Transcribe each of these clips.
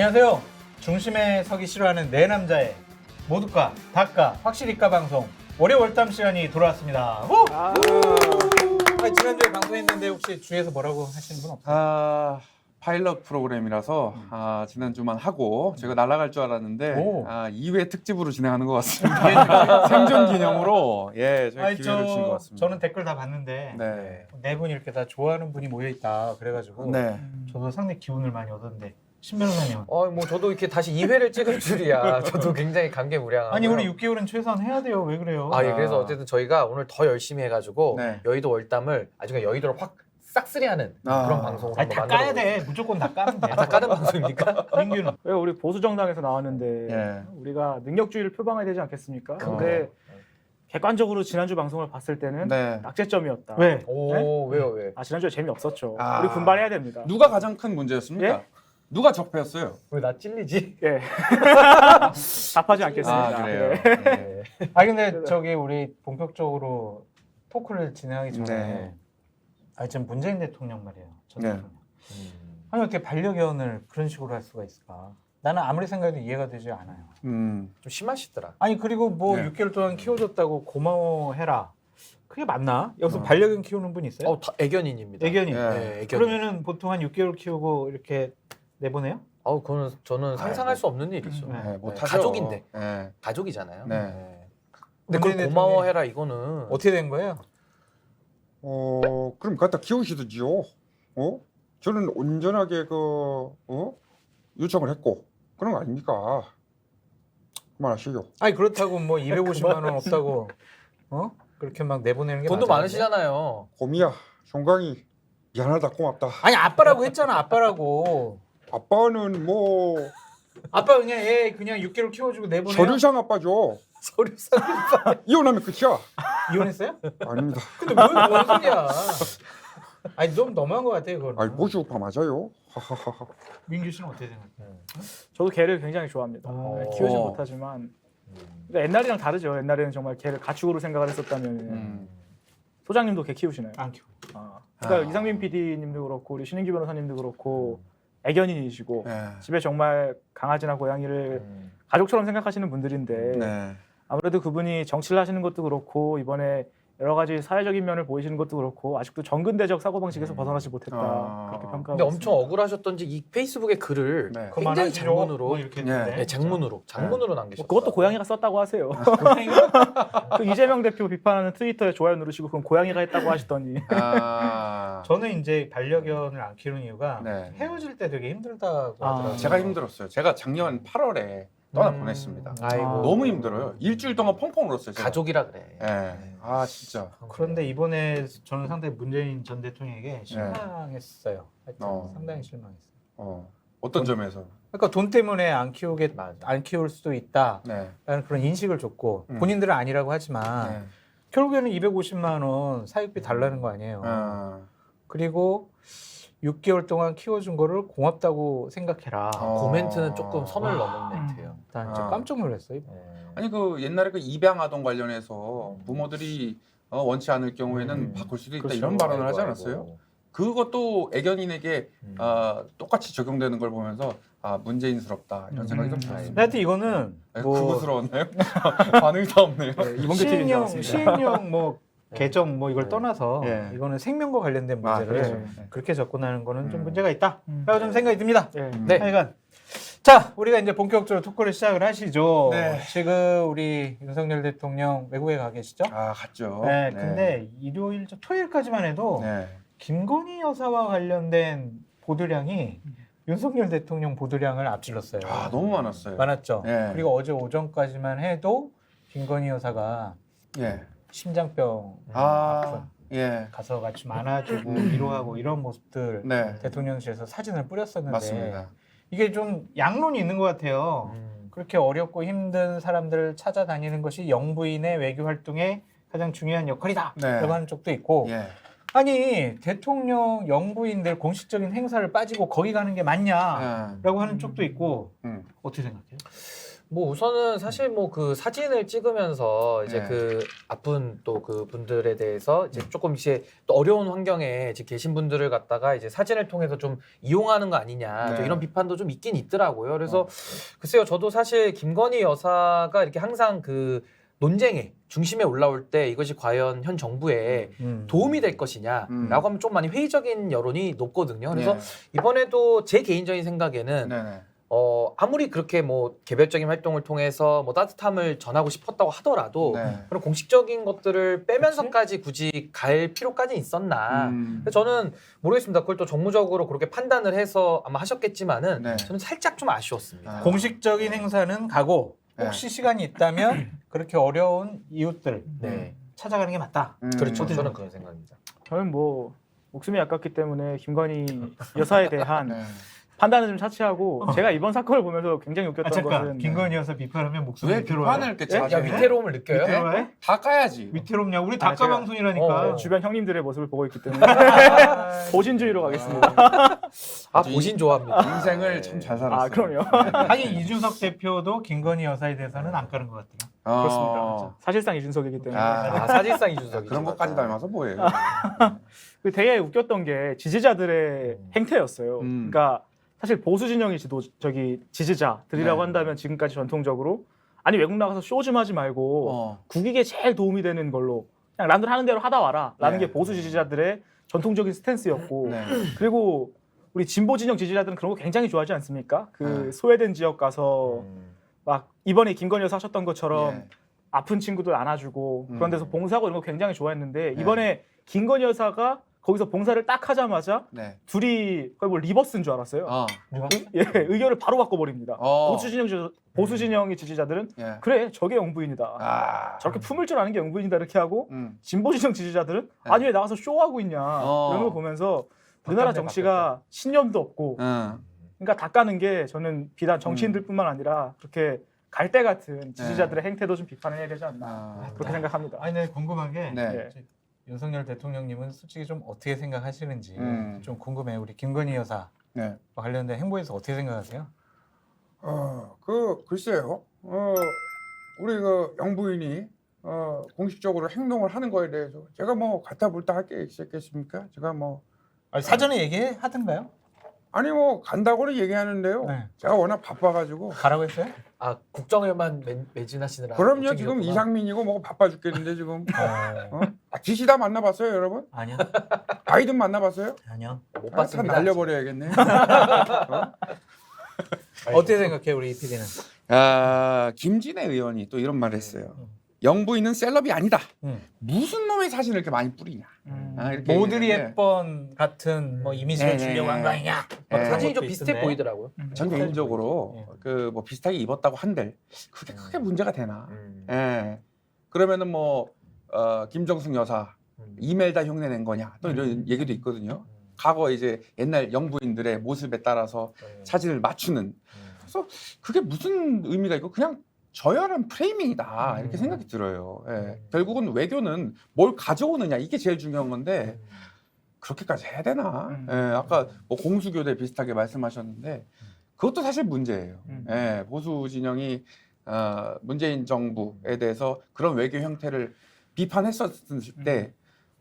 안녕하세요. 중심에 서기 싫어하는 네 남자의 모두가 다까 확실히까 방송 월요 월담 시간이 돌아왔습니다. 지난주에 방송했는데 혹시 주위에서 뭐라고 하시는 분 없어요? 파일럿 프로그램이라서 지난주만 하고 제가 날아갈 줄 알았는데 2회 특집으로 진행하는 것 같습니다. 생존 기념으로 저희 기회를 주신 것 같습니다. 저는 댓글 다 봤는데 네 분이 이렇게 다 좋아하는 분이 모여 있다 그래가지고 저도 상당히 기운을 많이 얻었는데 신 변호사님. 뭐 저도 이렇게 다시 2회를 찍을 줄이야. 저도 굉장히 감개무량하고요. 아니 우리 6개월은 최소한 해야 돼요. 왜 그래요? 예, 그래서 어쨌든 저희가 오늘 더 열심히 해가지고 네. 여의도 월담을 아주 여의도를 확 싹쓸이하는 그런 방송을 아니, 한번 다 만들어. 까야 돼. 무조건 다 까면 돼. 다 까는 방송입니까? 민규는 왜 우리 보수 정당에서 나왔는데 우리가 능력주의를 표방해야 되지 않겠습니까? 근데 객관적으로 지난주 방송을 봤을 때는 낙제점이었다. 왜? 오, 왜? 지난주에 재미없었죠. 우리 분발해야 됩니다. 누가 가장 큰 문제였습니까? 예? 누가 적폐였어요? 왜 나 찔리지? 예. 답하지 않겠습니다. 그래요? 네. 근데 저기 우리 본격적으로 토크를 진행하기 전에 지금 문재인 대통령 말이에요. 전 대통령. 아니 어떻게 반려견을 그런 식으로 할 수가 있을까? 나는 아무리 생각해도 이해가 되지 않아요. 좀 심하시더라. 아니 그리고 뭐 6개월 동안 키워줬다고 고마워해라. 그게 맞나? 여기서 반려견 키우는 분 있어요? 다 애견인입니다. 애견인. 네, 애견인. 그러면은 보통 한 6개월 키우고 이렇게 내보내요? 그거는 저는 상상할 수 없는 일이죠. 못하죠. 가족인데. 네. 가족이잖아요. 네. 근데 그걸 고마워해라 이거는 어떻게 된 거예요? 그럼 갖다 키우시든지요. 저는 온전하게 요청을 했고 그런 거 아닙니까? 그만하시죠. 아니 그렇다고 뭐 250만 원 없다고 그렇게 막 내보내는 게 돈도 맞아요? 많으시잖아요. 곰이야, 송강이 미안하다, 고맙다. 아니 아빠라고 했잖아. 아빠라고. 아빠는 뭐 아빠 그냥 애 그냥 6개월 키워주고 내보내요? 서류상 아빠죠. 서류상 이혼하면 끝이야. 이혼했어요? 아닙니다. 근데 뭔 소리야? 아니 좀 너무한 것 같아요 그건. 아니 보수파 맞아요. 하하하하. 민규 씨는 어떻게 생각해요? 저도 개를 굉장히 좋아합니다. 키우지 못하지만 근데 옛날이랑 다르죠. 옛날에는 정말 개를 가축으로 생각을 했었다면 소장님도 개 키우시나요? 안 키워. 그러니까 이상민 PD님도 그렇고 우리 신인규 변호사님도 그렇고 애견인이시고 집에 정말 강아지나 고양이를 가족처럼 생각하시는 분들인데 아무래도 그분이 정치를 하시는 것도 그렇고 이번에 여러 가지 사회적인 면을 보이시는 것도 그렇고 아직도 정근대적 사고방식에서 벗어나지 못했다 그렇게 평가하고 근데 엄청 있습니다. 억울하셨던지 이 페이스북에 글을 굉장히 그만하시죠. 장문으로 뭐 이렇게 했는데. 장문으로 남기셨어요. 그것도 고양이가 썼다고 하세요. 그 이재명 대표 비판하는 트위터에 좋아요 누르시고 그럼 고양이가 했다고 하시더니 저는 이제 반려견을 안 키우는 이유가 헤어질 때 되게 힘들다고 하더라고요. 제가 힘들었어요. 제가 작년 8월에 떠나 보냈습니다. 아이고. 너무 힘들어요. 일주일 동안 펑펑 울었어요. 제가. 가족이라 그래. 진짜. 그런데 이번에 저는 상당히 문재인 전 대통령에게 실망했어요. 하여튼 상당히 실망했어요. 어떤 점에서? 그러니까 돈 때문에 안 키울 수도 있다라는 네. 그런 인식을 줬고 본인들은 아니라고 하지만 결국에는 250만 원 사육비 달라는 거 아니에요. 그리고 6개월 동안 키워준 거를 고맙다고 생각해라. 코멘트는 조금 선을 넘은 멘트예요. 난 진짜 깜짝 놀랐어요. 아니 그 옛날에 그 입양 아동 관련해서 부모들이 원치 않을 경우에는 바꿀 수도 있다 이런 발언을 하지 않았어요? 그것도 애견인에게 똑같이 적용되는 걸 보면서 문재인스럽다 이런 생각이 좀 들었습니다. 하여튼 이거는 뭐 그거스러웠나요? 반응이 다 없네요. 이번 게 시행령 뭐 개정 뭐 이걸 떠나서 이거는 생명과 관련된 문제를 그렇죠. 그렇게 접근하는 거는 좀 문제가 있다. 라고 좀 생각이 듭니다. 하여간 자 우리가 이제 본격적으로 토크를 시작을 하시죠. 지금 우리 윤석열 대통령 외국에 가 계시죠? 갔죠. 근데 일요일 토요일까지만 해도 김건희 여사와 관련된 보도량이 윤석열 대통령 보도량을 앞질렀어요. 너무 많았어요. 많았죠. 그리고 어제 오전까지만 해도 김건희 여사가 심장병 아픈 가서 같이 안아주고 위로하고 이런 모습들 대통령실에서 사진을 뿌렸었는데 맞습니다. 이게 좀 양론이 있는 것 같아요. 그렇게 어렵고 힘든 사람들을 찾아다니는 것이 영부인의 외교 활동의 가장 중요한 역할이다 라고 하는 쪽도 있고 아니 대통령 영부인들 공식적인 행사를 빠지고 거기 가는 게 맞냐라고 하는 쪽도 있고 어떻게 생각해요? 뭐 우선은 사실 뭐 그 사진을 찍으면서 이제 네. 그 아픈 또 그 분들에 대해서 이제 조금 이제 또 어려운 환경에 이제 계신 분들을 갖다가 이제 사진을 통해서 좀 이용하는 거 아니냐 네. 또 이런 비판도 좀 있긴 있더라고요. 그래서 글쎄요, 저도 사실 김건희 여사가 이렇게 항상 그 논쟁의 중심에 올라올 때 이것이 과연 현 정부에 도움이 될 것이냐라고 하면 좀 많이 회의적인 여론이 높거든요. 그래서 예. 이번에도 제 개인적인 생각에는 네네. 아무리 그렇게 뭐 개별적인 활동을 통해서 뭐 따뜻함을 전하고 싶었다고 하더라도 네. 그런 공식적인 것들을 빼면서까지 굳이 갈 필요까지 있었나? 그래서 저는 모르겠습니다. 그걸 또 정무적으로 그렇게 판단을 해서 아마 하셨겠지만은 네. 저는 살짝 좀 아쉬웠습니다. 아. 공식적인 행사는 가고 혹시 시간이 있다면 그렇게 어려운 이웃들 네. 찾아가는 게 맞다. 그렇죠. 저는 그런 생각입니다. 저는 뭐 목숨이 아깝기 때문에 김건희 여사에 대한 네. 판단을 좀 차치하고 제가 이번 사건을 보면서 굉장히 아 웃겼던 잠깐 것은 김건희 여사 비판하면 목소리 왜 위태로워요? 비판을 이렇게 야, 자주 해? 위태로움을 느껴요? 위태로워해? 다 까야지. 위태롭냐? 우리 아니, 닭가 제가- 방송이라니까. 주변 형님들의 모습을 보고 있기 때문에 보신주의로 가겠습니다. 아, 보신 좋아합니다. 인생을 참 잘 살았어. 아 그럼요. 하긴 이준석 대표도 김건희 여사에 대해서는 안 까는 것 같아요. 그렇습니다. 사실상 이준석이기 때문에 아, 아, 사실상 이준석이 그런 것까지 닮아서 뭐예요? 그 되게 웃겼던 게 지지자들의 행태였어요. 그러니까 사실 보수 진영이 저기 지지자들이라고 네. 한다면 지금까지 전통적으로 아니 외국 나가서 쇼 좀 하지 말고 국익에 제일 도움이 되는 걸로 그냥 남들 하는 대로 하다 와라라는 네. 게 보수 지지자들의 전통적인 스탠스였고 네. 그리고 우리 진보 진영 지지자들은 그런 거 굉장히 좋아하지 않습니까? 그 네. 소외된 지역 가서 막 이번에 김건희 여사 하셨던 것처럼 예. 아픈 친구들 안아주고 그런 데서 봉사하고 이런 거 굉장히 좋아했는데 네. 이번에 김건희 여사가 거기서 봉사를 딱 하자마자 네. 둘이 거의 뭐 리버스인 줄 알았어요. 예, 의견을 바로 바꿔버립니다. 보수 진영의 지지자들은 예. 그래 저게 영부인이다. 아. 저렇게 품을 줄 아는 게 영부인이다 이렇게 하고 진보 진영 지지자들은 네. 아니 왜 나가서 쇼하고 있냐 이런 거 보면서 우리나라 정치가 신념도 없고 그러니까 다 까는 게 저는 비단 정치인들뿐만 아니라 그렇게 갈대 같은 지지자들의 행태도 좀 비판을 해야 되지 않나 그렇게 생각합니다. 아니, 네, 궁금한 게 네. 윤석열 대통령님은 솔직히 좀 어떻게 생각하시는지 좀 궁금해요. 우리 김건희 여사 네. 관련된 행보에서 어떻게 생각하세요? 글쎄요. 우리 그 영부인이 공식적으로 행동을 하는 거에 대해서 제가 뭐 갖다 볼다 할 게 있었겠습니까? 제가 뭐 아니, 사전에 얘기하던가요? 아니 뭐 간다고는 얘기하는데요. 네. 제가 워낙 바빠가지고. 가라고 했어요? 아, 국정에만 매진하시느라. 그럼요. 걱정이었구나. 지금 이상민이고 뭐고 바빠 죽겠는데 지금. 지시다 만나봤어요, 여러분? 아니요. 바이든 만나봤어요? 아니요. 못 다 봤습니다. 날려버려야겠네. 어떻게 생각해 우리 이 PD는? 김진애 의원이 또 이런 말을 했어요. 영부인은 셀럽이 아니다. 무슨 놈의 사진을 이렇게 많이 뿌리냐. 이렇게 모드리 얘기했는데 헵번 같은 뭐 이미지를 네, 주려고 네, 한 거 아니냐? 네. 사진이 좀 것도 비슷해 있던데. 보이더라고요. 전 개인적으로 그 뭐 비슷하게 입었다고 한들 그게 크게 문제가 되나? 예. 그러면은 뭐 김정숙 여사 이멜다 흉내 낸 거냐? 또 이런 얘기도 있거든요. 과거 이제 옛날 영부인들의 모습에 따라서 사진을 맞추는. 그래서 그게 무슨 의미가 있고 그냥 저열한 프레이밍이다 이렇게 생각이 들어요. 예. 결국은 외교는 뭘 가져오느냐 이게 제일 중요한 건데 그렇게까지 해야 되나? 예. 아까 뭐 공수교대 비슷하게 말씀하셨는데 그것도 사실 문제예요. 예. 보수 진영이 문재인 정부에 대해서 그런 외교 형태를 비판했었을 때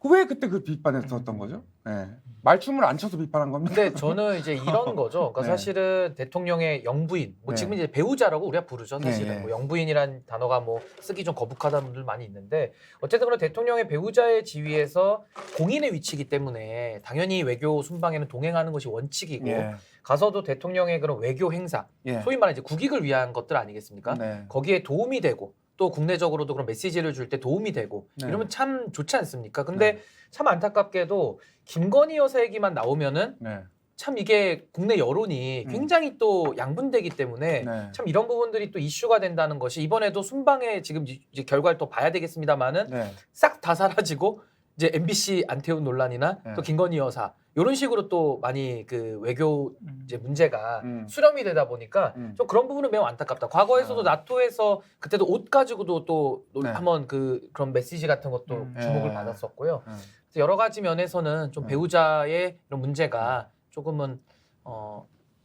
왜 그때 그 비판했었던 거죠? 예. 말춤을 안 춰서 비판한 겁니다. 근데 저는 이제 이런 거죠. 그러니까 네. 사실은 대통령의 영부인, 뭐 네. 지금 이제 배우자라고 우리가 부르죠. 사실은 네. 뭐 영부인이란 단어가 뭐 쓰기 좀 거북하다는 분들 많이 있는데 어쨌든 그런 대통령의 배우자의 지위에서 공인의 위치이기 때문에 당연히 외교 순방에는 동행하는 것이 원칙이고 예. 가서도 대통령의 그런 외교 행사, 예. 소위 말하는 이제 국익을 위한 것들 아니겠습니까? 네. 거기에 도움이 되고 또 국내적으로도 그런 메시지를 줄 때 도움이 되고 네. 이러면 참 좋지 않습니까? 근데 참 안타깝게도 김건희 여사 얘기만 나오면은 네. 참 이게 국내 여론이 굉장히 또 양분되기 때문에 네. 참 이런 부분들이 또 이슈가 된다는 것이 이번에도 순방에 지금 이제 결과를 또 봐야 되겠습니다만은 네. 싹 다 사라지고 이제 MBC 안태훈 논란이나 네. 또 김건희 여사 이런 식으로 또 많이 그 외교 이제 문제가 음. 수렴이 되다 보니까 좀 그런 부분은 매우 안타깝다. 과거에서도 나토에서 그때도 옷 가지고도 또 네. 한번 그런 메시지 같은 것도 주목을 네. 받았었고요. 그래서 여러 가지 면에서는 좀 배우자의 이런 문제가 조금은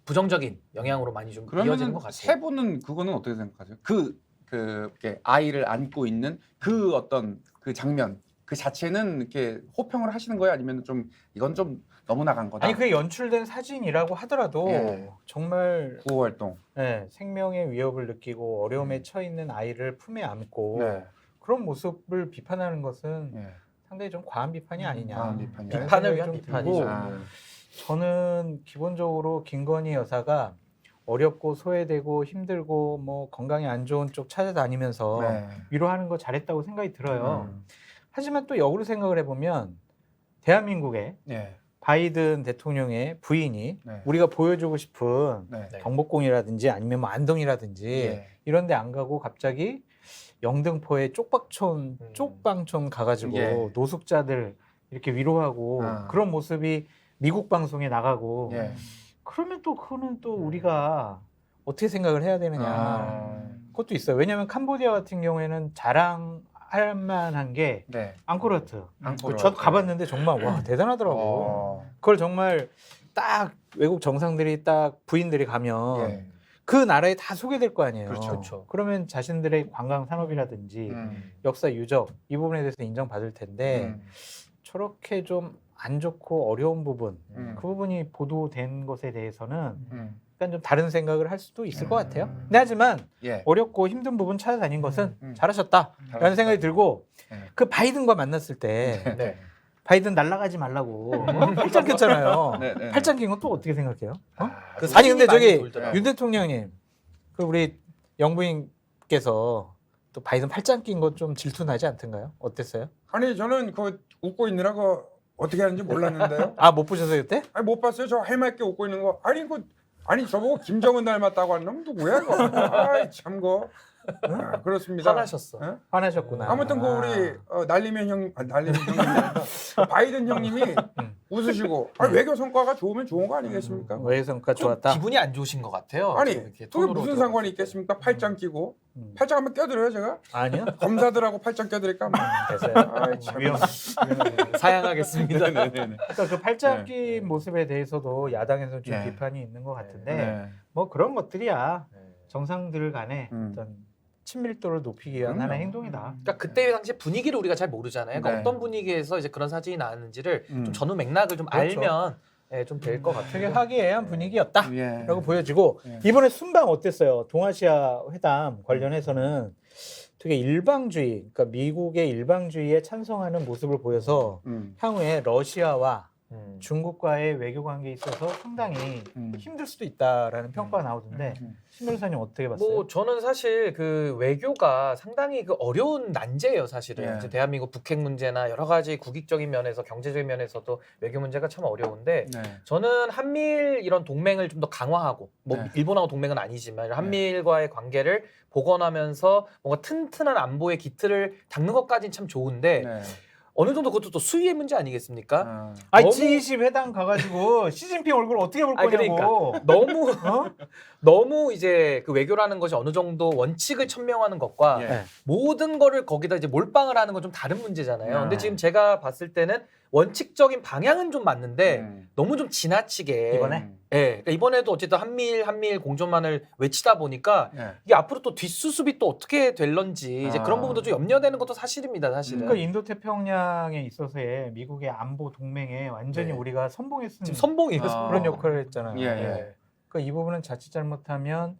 부정적인 영향으로 많이 좀 이어지는 그러면은 것 같아요. 세 분은 그거는 어떻게 생각하세요? 이렇게 아이를 안고 있는 그 어떤 그 장면 그 자체는 이렇게 호평을 하시는 거예요? 아니면 좀 이건 좀 너무 나간 거다? 아니 그게 연출된 사진이라고 하더라도 예. 정말 구호 활동. 생명의 위협을 느끼고 어려움에 처해 있는 아이를 품에 안고 네. 그런 모습을 비판하는 것은 예. 상당히 좀 과한 비판이 아니냐. 과한 비판이요. 라는 비판을 생각이 위한 좀 비판이죠. 들고 아. 저는 기본적으로 김건희 여사가 어렵고 소외되고 힘들고 뭐 건강이 안 좋은 쪽 찾아다니면서 네. 위로하는 거 잘했다고 생각이 들어요. 음. 하지만 또 역으로 생각을 해보면 대한민국의 예. 바이든 대통령의 부인이 네. 우리가 보여주고 싶은 네. 네. 경복궁이라든지 아니면 뭐 안동이라든지 예. 이런 데 안 가고 갑자기 영등포에 쪽방촌 가가지고 예. 노숙자들 이렇게 위로하고 아. 그런 모습이 미국 방송에 나가고 예. 그러면 또 그거는 또 우리가 어떻게 생각을 해야 되느냐 아. 그것도 있어요. 왜냐하면 캄보디아 같은 경우에는 자랑할 만한 게 네. 앙코르와트. 앙코르와트. 저도 가봤는데 정말 와 대단하더라고. 어. 그걸 정말 딱 외국 정상들이 딱 부인들이 가면 예. 그 나라에 다 소개될 거 아니에요. 그렇죠. 그렇죠. 그러면 자신들의 관광 산업이라든지 역사 유적 이 부분에 대해서 인정받을 텐데 저렇게 좀 안 좋고 어려운 부분 그 부분이 보도된 것에 대해서는 약간 좀 다른 생각을 할 수도 있을 것 같아요. 근데 하지만 예. 어렵고 힘든 부분 찾아다닌 것은 음. 잘하셨다라는 생각이 들고 네. 그 바이든과 만났을 때 네. 바이든 날아가지 말라고 팔짱 꼈잖아요. 네, 네. 팔짱 낀 건 또 어떻게 생각해요? 어? 그 아니 근데 사진이 많이 저기 돌더라고요. 윤 대통령님 그 우리 영부인께서 또 바이든 팔짱 낀 거 좀 질투 나지 않던가요? 어땠어요? 아니 저는 그 웃고 있느라고 어떻게 하는지 몰랐는데요. 아 못 보셨어요 그때? 아니 못 봤어요. 저 해맑게 웃고 있는 거. 아니 저보고 김정은 닮았다고 하는 놈 누구야 이거? 아이 참 거. 아, 그렇습니다. 화나셨어. 예? 화나셨구나. 아무튼 그 우리 날리면 형님, 날리면 형님, 바이든 형님이 웃으시고 외교 성과가 좋으면 좋은 거 아니겠습니까? 외성과 좀 좋았다. 기분이 안 좋으신 것 같아요. 아니 좀 이렇게 그게 톤으로 무슨 들어봤을 상관이 때. 있겠습니까? 팔짱 끼고 팔짱 한번 껴드려요 제가? 아니요. 검사들하고 팔짱 껴드릴까? 됐어요. 아이, 참. 위험. 사양하겠습니다. 네네네. 그러니까 그 팔짱 낀 모습에 대해서도 야당에서 좀 네. 비판이 있는 것 같은데 네. 뭐 그런 것들이야 네. 정상들 간의 어떤 친밀도를 높이기 위한 그럼요. 하나의 행동이다. 그러니까 그때 당시 분위기를 우리가 잘 모르잖아요. 그러니까 네. 어떤 분위기에서 이제 그런 사진이 나왔는지를 좀 전후 맥락을 좀 그렇죠. 알면 좀 될 것 되게 같아요. 화기애애한 분위기였다라고 예. 보여지고 예. 이번에 순방 어땠어요? 동아시아 회담 관련해서는 되게 일방주의, 그러니까 미국의 일방주의에 찬성하는 모습을 보여서 향후에 러시아와 중국과의 외교 관계에 있어서 상당히 힘들 수도 있다라는 평가가 나오던데 신 변호사님 어떻게 봤어요? 뭐 저는 사실 그 외교가 상당히 그 어려운 난제예요, 사실은. 예. 이제 대한민국 북핵 문제나 여러 가지 국익적인 면에서 경제적인 면에서도 외교 문제가 참 어려운데 네. 저는 한미일 이런 동맹을 좀 더 강화하고 뭐 네. 일본하고 동맹은 아니지만 한미일과의 관계를 복원하면서 뭔가 튼튼한 안보의 기틀을 닦는 것까지는 참 좋은데 네. 어느 정도 그것도 또 수위의 문제 아니겠습니까? 아. 아니 너무- G20 회담 가가지고 시진핑 얼굴 어떻게 볼 아니, 거냐고. 너무 어? 너무 이제 그 외교라는 것이 어느 정도 원칙을 천명하는 것과 예. 네. 모든 거를 거기다 이제 몰빵을 하는 건 좀 다른 문제잖아요. 근데 아. 지금 제가 봤을 때는 원칙적인 방향은 좀 맞는데 너무 좀 지나치게 이번에? 예. 그러니까 이번에도 어쨌든 한미일 공존만을 외치다 보니까 예. 이게 앞으로 또 뒷수습이 또 어떻게 될런지 이제 아. 그런 부분도 좀 염려되는 것도 사실입니다, 사실은. 그러니까 인도 태평양에 있어서의 미국의 안보 동맹에 완전히 네. 우리가 선봉했으면 지금 선봉이에요. 아. 선봉. 그런 역할을 했잖아요. 예, 예. 그러니까 이 부분은 자칫 잘못하면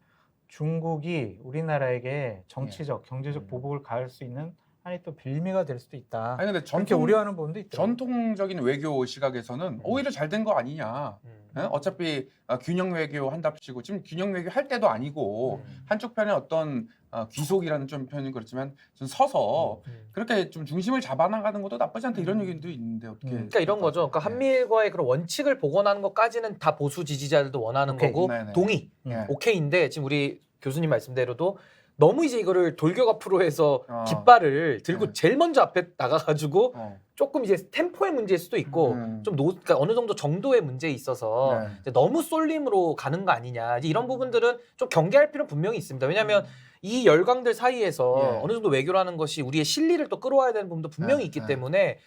중국이 우리나라에게 정치적, 경제적 보복을 가할 수 있는 하나의 또 빌미가 될 수도 있다. 아니 근데 그렇게 우려하는 부분도 있더라고요. 전통적인 외교 시각에서는 오히려 잘 된 거 아니냐. 예? 어차피 균형 외교 한답시고 지금 균형 외교 할 때도 아니고 한쪽 편에 어떤 귀속이라는 좀 표현은 그렇지만 좀 서서 그렇게 좀 중심을 잡아나가는 것도 나쁘지 않다 이런 얘기도 있는데 어떻게? 그러니까 이런 거죠. 그러니까 한미일과의 그런 원칙을 복원하는 것까지는 다 보수 지지자들도 원하는 오케이. 거고 네네. 동의, 예. 오케이인데 지금 우리 교수님 말씀대로도 너무 이제 이거를 돌격 앞으로 해서 어. 깃발을 들고 네. 제일 먼저 앞에 나가가지고 어. 조금 이제 템포의 문제일 수도 있고 그러니까 어느 정도 정도의 문제에 있어서 네. 이제 너무 쏠림으로 가는 거 아니냐 이제 이런 부분들은 좀 경계할 필요는 분명히 있습니다. 왜냐하면 이 열강들 사이에서 예. 어느 정도 외교라는 것이 우리의 실리를 또 끌어와야 되는 부분도 분명히 네, 있기 네. 때문에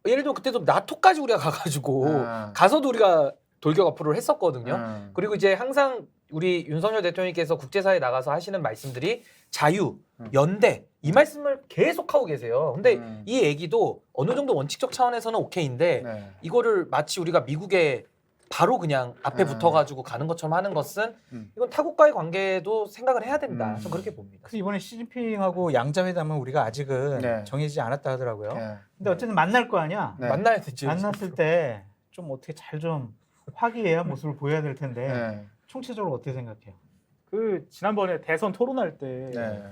예를 들면 그때도 나토까지 우리가 가가지고 아. 가서도 우리가 돌격 어프로를 했었거든요. 그리고 이제 항상 우리 윤석열 대통령께서 국제사회에 나가서 하시는 말씀들이 자유, 연대 이 말씀을 계속 하고 계세요. 근데 이 얘기도 어느 정도 원칙적 차원에서는 오케이인데 네. 이거를 마치 우리가 미국에 바로 그냥 앞에 붙어가지고 가는 것처럼 하는 것은 이건 타국과의 관계도 생각을 해야 된다. 저는 그렇게 봅니다. 그래서 이번에 시진핑하고 양자회담은 우리가 아직은 네. 정해지지 않았다 하더라고요. 네. 근데 어쨌든 만날 거 아니야. 네. 만나야 되지. 만났을 때 좀 어떻게 잘 좀 화기애애한 모습을 보여야 될 텐데 네. 총체적으로 어떻게 생각해요? 그 지난번에 대선 토론할 때 네.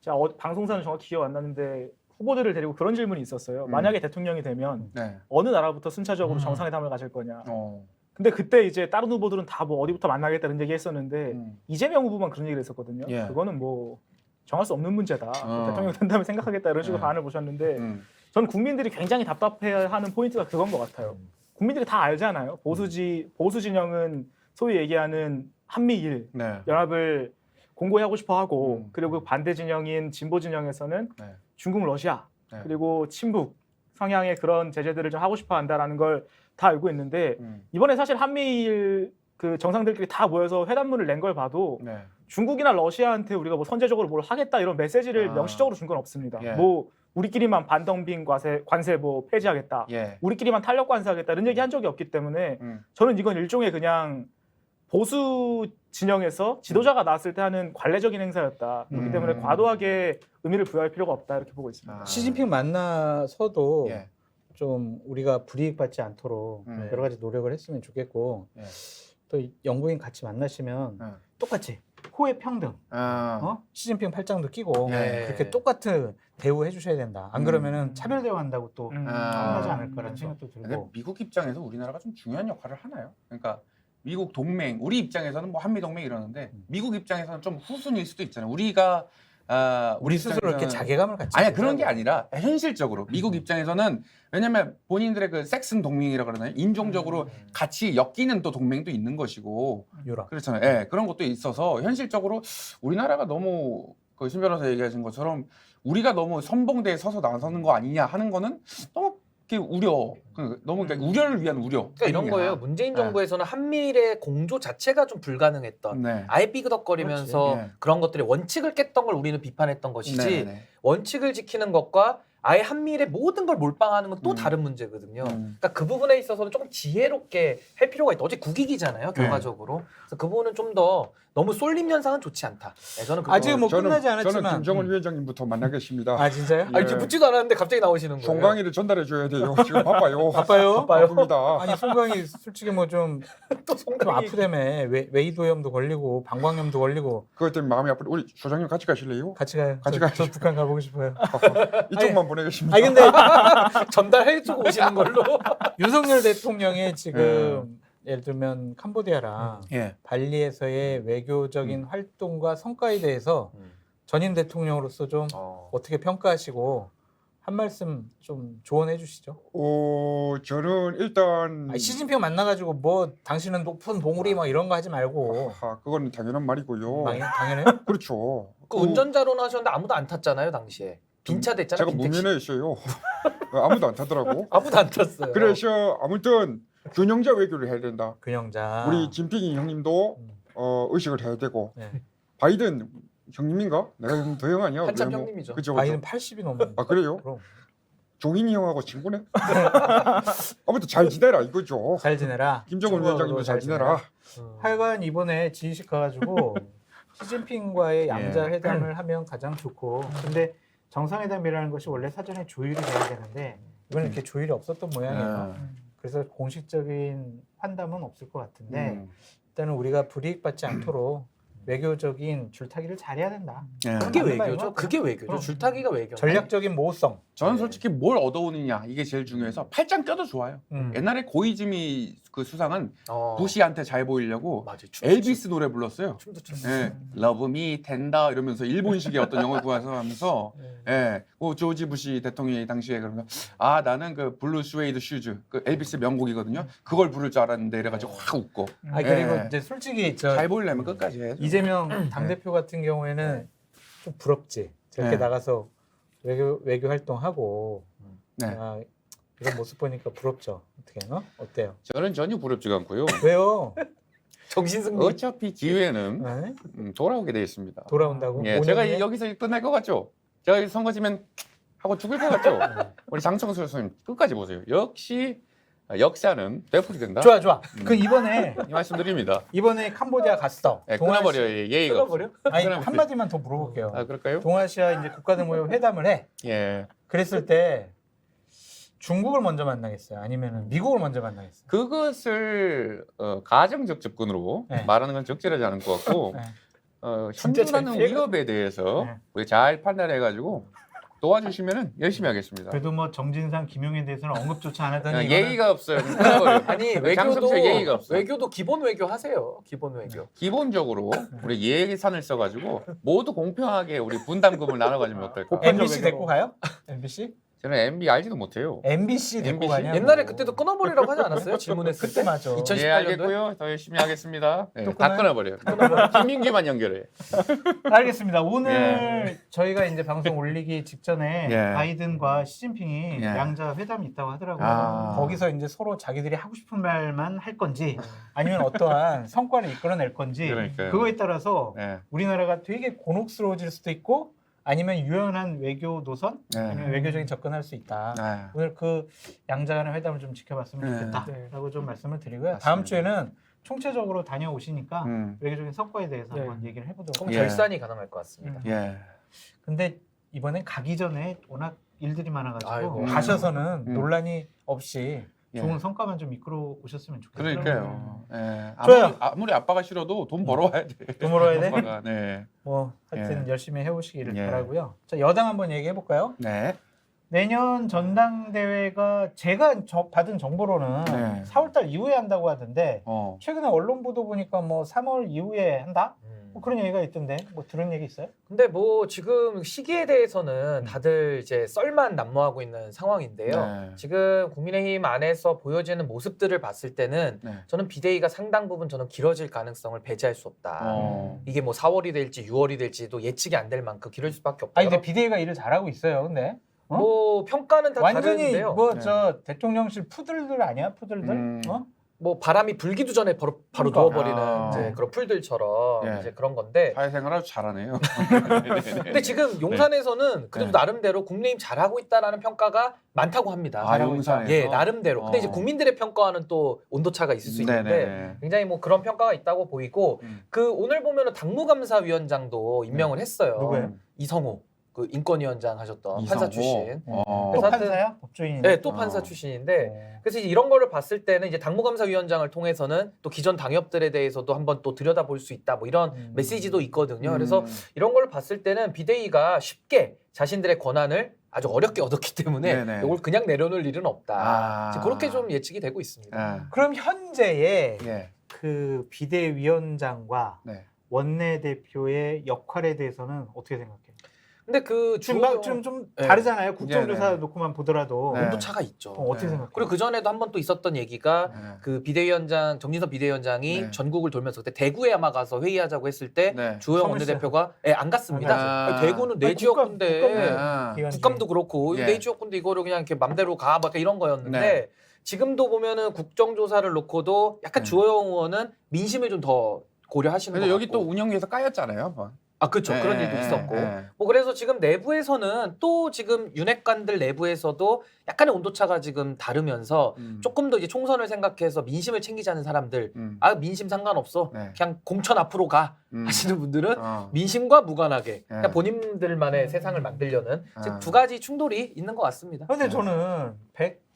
제가 방송사는 정확히 기억 안 나는데 후보들을 데리고 그런 질문이 있었어요. 만약에 대통령이 되면 네. 어느 나라부터 순차적으로 정상회담을 가질 거냐. 어. 근데 그때 이제 다른 후보들은 다 뭐 어디부터 만나겠다 이런 얘기 했었는데 이재명 후보만 그런 얘기를 했었거든요. 예. 그거는 뭐 정할 수 없는 문제다. 대통령 된다면 생각하겠다 이런 식으로 반응을 보셨는데 저는 국민들이 굉장히 답답해하는 포인트가 그건 것 같아요. 국민들이 다 알잖아요. 보수 진영은 소위 얘기하는 한미일 네. 연합을 공고하고 싶어하고 그리고 반대 진영인 진보 진영에서는 네. 중국, 러시아 네. 그리고 친북 성향의 그런 제재들을 좀 하고 싶어한다라는 걸 다 알고 있는데 이번에 사실 한미일 그 정상들끼리 다 모여서 회담문을 낸 걸 봐도 네. 중국이나 러시아한테 우리가 뭐 선제적으로 뭘 하겠다 이런 메시지를 명시적으로 준 건 없습니다. 예. 뭐 우리끼리만 반덤빙 관세 뭐 폐지하겠다. 예. 우리끼리만 탄력 관세하겠다 이런 얘기 한 적이 없기 때문에 저는 이건 일종의 그냥 보수 진영에서 지도자가 나왔을 때 하는 관례적인 행사였다. 그렇기 때문에 과도하게 의미를 부여할 필요가 없다 이렇게 보고 있습니다. 시진핑 만나서도 예. 좀 우리가 불이익 받지 않도록 여러 가지 노력을 했으면 좋겠고 예. 또 영부인 같이 만나시면 똑같이 호의 평등, 시진핑 팔짱도 끼고 예. 그렇게 똑같은 대우해 주셔야 된다. 안 그러면은 차별 대우한다고 또 혼나지 않을 거라는 생각도 근데 들고. 미국 입장에서 우리나라가 좀 중요한 역할을 하나요? 그러니까 미국 동맹, 우리 입장에서는 뭐 한미 동맹 이러는데 미국 입장에서는 좀 후순일 수도 있잖아요. 우리가 우리 스스로 이렇게 자괴감을 갖지. 아니야 그런 게 아니라 현실적으로 미국 입장에서는 왜냐면 본인들의 그 섹슨 동맹이라고 그러나요? 인종적으로 같이 엮이는 또 동맹도 있는 것이고 유럽. 그렇잖아요. 예, 그런 것도 있어서 현실적으로 우리나라가 너무 그 신 변호사 얘기하신 것처럼 우리가 너무 선봉대에 서서 나서는 거 아니냐 하는 거는 너무 이렇게 우려, 너무 그러니까 우려를 위한 우려. 그러니까 이런 거예요. 문재인 정부에서는 한미일의 공조 자체가 좀 불가능했던 네. 아예 삐그덕거리면서 그렇지. 네. 그런 것들의 원칙을 깼던 걸 우리는 비판했던 것이지 네, 네. 원칙을 지키는 것과 아예 한미일의 모든 걸 몰빵하는 건 또 다른 문제거든요. 그러니까 그 부분에 있어서는 조금 지혜롭게 할 필요가 있다. 어제 국익이잖아요, 결과적으로. 그래서 그 부분은 좀 더 너무 쏠림 현상은 좋지 않다. 네, 저는 그거 아직 뭐 끝나지 저는 않았지만. 김정은 위원장님부터 만나겠습니다. 아 진짜요? 아니 지금 묻지도 않았는데 갑자기 나오시는 거예요. 송강이를 전달해 줘야 돼요. 지금 바빠요. 바빠요? 바쁩니다. 아니 송강이 솔직히 뭐 좀 또 좀 송강이 아프다며 웨이도염도 걸리고 방광염도 걸리고 그것 때문에 마음이 아프다. 우리 소장님 같이 가실래요? 같이 가요. 같이 저 가시죠. 북한 가보고 싶어요. 이쪽만 보내겠습니다. 아니 근데 전달해주고 오시는 걸로. 윤석열 대통령의 지금 예를 들면 캄보디아랑 예. 발리에서의 외교적인 활동과 성과에 대해서 전임 대통령으로서 좀 어떻게 평가하시고 한 말씀 좀 조언해 주시죠. 저는 일단 아니, 시진핑 만나가지고 뭐 당신은 높은 봉우리 막 이런 거 하지 말고. 그건 당연한 말이고요. 당연해요? 그렇죠. 그 운전자로는 하셨는데 아무도 안 탔잖아요 당시에. 빈차 됐잖아요. 제가 빈택시. 무면허 있어요. 아무도 안 타더라고. 아무도 안 탔어요. 그래서 아무튼 균형자 외교를 해야 된다. 근영자. 우리 진핑이 형님도 의식을 해야 되고 네. 바이든 형님인가? 내가 좀 더 형 아니야? 한참 왜 형님이죠. 그죠, 바이든 그죠. 80이 넘는. 아 그래요? 그럼 종인이 형하고 친구네. 아무튼 잘 지내라 이거죠. 잘 지내라. 김정은 위원장님도 잘 지내라. 하여간 이번에 지휘식 가가지고 시진핑과의 양자 회담을 하면 가장 좋고. 근데 정상회담이라는 것이 원래 사전에 조율이 돼야 되는데 이번에 이렇게 조율이 없었던 모양이에요. 그래서 공식적인 환담은 없을 것 같은데 일단은 우리가 불이익 받지 않도록 외교적인 줄타기를 잘해야 된다. 그게 맞는 말인 것 외교죠. 같아요. 그게 외교죠. 그럼. 줄타기가 외교. 전략적인 모호성. 저는 솔직히 뭘 얻어오느냐 이게 제일 중요해서 팔짱 껴도 좋아요. 옛날에 고이즈미 그 수상은 부시한테 잘 보이려고 맞아. 엘비스 노래 불렀어요. 춤도 췄어. 예, 러브 미 텐다 이러면서 일본식의 어떤 영어를 구해서 하면서 예, 그 조지 부시 대통령이 당시에 그러면 아 나는 그 블루 스웨이드 슈즈 그 엘비스 명곡이거든요. 그걸 부를 줄 알았는데 이래가지고 확 웃고. 아 그리고 예. 이제 솔직히 저 잘 보이려면 끝까지 해야죠. 이재명 당대표 같은 경우에는 좀 부럽지. 저렇게 네. 나가서 외교 활동하고 네. 이런 모습 보니까 부럽죠. 어떻게 어때요? 저는 전혀 부럽지가 않고요. 왜요? 정신승리. 어차피 기회는 네? 돌아오게 돼 있습니다. 돌아온다고? 예, 5년 제가 후에? 여기서 끝날 것 같죠? 제가 여기서 선거 지면 하고 죽을 것 같죠? 우리 장성수 교수님 끝까지 보세요. 역시 역사는 되풀이 된다. 좋아. 그 이번에 이 말씀드립니다. 캄보디아 갔어. 예, 끊어버려요. 예의가 없어. 끊어버려? 아니 끊어버려. 한 마디만 더 물어볼게요. 아 그럴까요? 동아시아 이제 국가들 모여 회담을 해. 예. 그랬을 때 중국을 먼저 만나겠어요? 아니면 미국을 먼저 만나겠어요? 그것을 가정적 접근으로 네. 말하는 건 적절하지 않은 것 같고 네. 현존하는 진짜 잘 위협에 대해서 네. 우리 잘 판단해가지고 도와주시면 열심히 하겠습니다. 그래도 뭐 정진상, 김용에 대해서는 언급조차 안 하더니 이거는 예의가 없어요. 끊어버려요. 아니 장성철 예의가 없어요. 외교도 기본 외교 하세요. 기본 외교. 기본적으로 우리 예산을 써가지고 모두 공평하게 우리 분담금을 나눠가지면 어떨까? MBC 데리고 가요? MBC? 저는 MB 알지도 못해요. MBC 데리고 MBC? 가냐? 옛날에 그때도 끊어버리라고 하지 않았어요? 질문했을 그때 때. 맞아. 2018 예, 알겠고요. 더 열심히 하겠습니다. 네, 또 다 끊어요? 끊어버려요. 김민기만 연결해. 알겠습니다. 오늘 저희가 이제 방송 올리기 직전에 예. 바이든과 시진핑이 예. 양자 회담이 있다고 하더라고요. 아. 거기서 이제 서로 자기들이 하고 싶은 말만 할 건지 아니면 어떠한 성과를 이끌어낼 건지 그러니까요. 그거에 따라서 네. 우리나라가 되게 곤혹스러워질 수도 있고 아니면 유연한 외교 노선 네. 아니면 외교적인 접근할 수 있다. 아, 오늘 그 양자 간의 회담을 좀 지켜봤으면 네. 좋겠다라고 좀 말씀을 드리고요. 맞습니다. 다음 주에는 총체적으로 다녀오시니까 음. 외교적인 성과에 대해서 네. 한번 얘기를 해보도록 그럼 하겠습니다. 예. 결산이 가능할 것 같습니다. 예. 근데 이번엔 가기 전에 워낙 일들이 많아가지고 아이고. 가셔서는 논란이 없이 예. 좋은 성과만 좀 이끌어 오셨으면 좋겠어요. 그러니까요. 예. 좋아요. 아무리 아빠가 싫어도 돈 벌어와야 돼. 돈 벌어야 돼? 아빠가, 네. 뭐 하여튼 예. 열심히 해오시기를 예. 바라고요. 자 여당 한번 얘기해 볼까요? 네. 내년 전당대회가 제가 받은 정보로는 네. 4월달 이후에 한다고 하던데 최근에 언론 보도 보니까 뭐 3월 이후에 한다? 뭐 그런 얘기가 있던데 뭐 들은 얘기 있어요? 근데 뭐 지금 시기에 대해서는 다들 이제 썰만 난무하고 있는 상황인데요. 네. 지금 국민의힘 안에서 보여지는 모습들을 봤을 때는 네. 저는 비대위가 상당 부분 저는 길어질 가능성을 배제할 수 없다. 어. 이게 뭐 4월이 될지 6월이 될지도 예측이 안 될 만큼 길어질 수밖에 없다. 아니 근데 비대위가 일을 잘하고 있어요. 근데 뭐 평가는 다 완전히 다른데요. 뭐 네. 저 대통령실 푸들들 아니야? 푸들들? 어? 뭐 바람이 불기도 전에 바로 그러니까. 누워버리는 아. 이제 그런 풀들처럼 예. 이제 그런 건데. 사회생활 아주 잘하네요. 근데 지금 용산에서는 그래도 네. 나름대로 국민의힘 잘하고 있다라는 평가가 많다고 합니다. 아, 용산에서? 예, 나름대로. 근데 이제 국민들의 평가와는 또 온도차가 있을 수 있는데 네네네. 굉장히 뭐 그런 평가가 있다고 보이고 그 오늘 보면은 당무감사위원장도 임명을 했어요. 누구예요? 이성호. 그 인권위원장 하셨던 이성호? 판사 출신. 어. 또 그래서 하여튼- 판사야? 법조인이네. 네, 또 판사 출신인데 그래서 이제 이런 거를 봤을 때는 이제 당무감사위원장을 통해서는 또 기존 당협들에 대해서도 한번 또 들여다볼 수 있다 뭐 이런 메시지도 있거든요. 그래서 이런 걸 봤을 때는 비대위가 쉽게 자신들의 권한을 아주 어렵게 얻었기 때문에 네네. 이걸 그냥 내려놓을 일은 없다. 아. 이제 그렇게 좀 예측이 되고 있습니다. 아. 그럼 현재의 예. 그 비대위원장과 네. 원내대표의 역할에 대해서는 어떻게 생각해요? 근데 그 좀 네. 다르잖아요. 국정조사 네네. 놓고만 보더라도 네. 온도 차가 있죠. 어떻게 네. 생각해요? 그리고 그 전에도 한 번 또 있었던 얘기가 네. 그 비대위원장 정진석 비대위원장이 네. 전국을 돌면서 그때 대구에 아마 가서 회의하자고 했을 때 네. 주호영 서울시장. 원내대표가 안 갔습니다. 아. 아니, 대구는 내 아니, 지역군데 아. 기간 국감도 그렇고 예. 내 지역군데 이거를 그냥 이렇게 맘대로 가 막 이런 거였는데 네. 지금도 보면은 국정조사를 놓고도 약간 네. 주호영 의원은 민심을 좀 더 고려하시는 것 근데 같고. 여기 또 운영위에서 까였잖아요, 한번. 아 그렇죠. 네, 그런 일도 네, 있었고. 네. 뭐 그래서 지금 내부에서는 또 지금 윤핵관들 내부에서도 약간의 온도차가 지금 다르면서 조금 더 이제 총선을 생각해서 민심을 챙기자는 사람들 아 민심 상관없어 네. 그냥 공천 앞으로 가 하시는 분들은 어. 민심과 무관하게 그냥 네. 본인들만의 세상을 만들려는 아. 지금 두 가지 충돌이 있는 것 같습니다. 근데 저는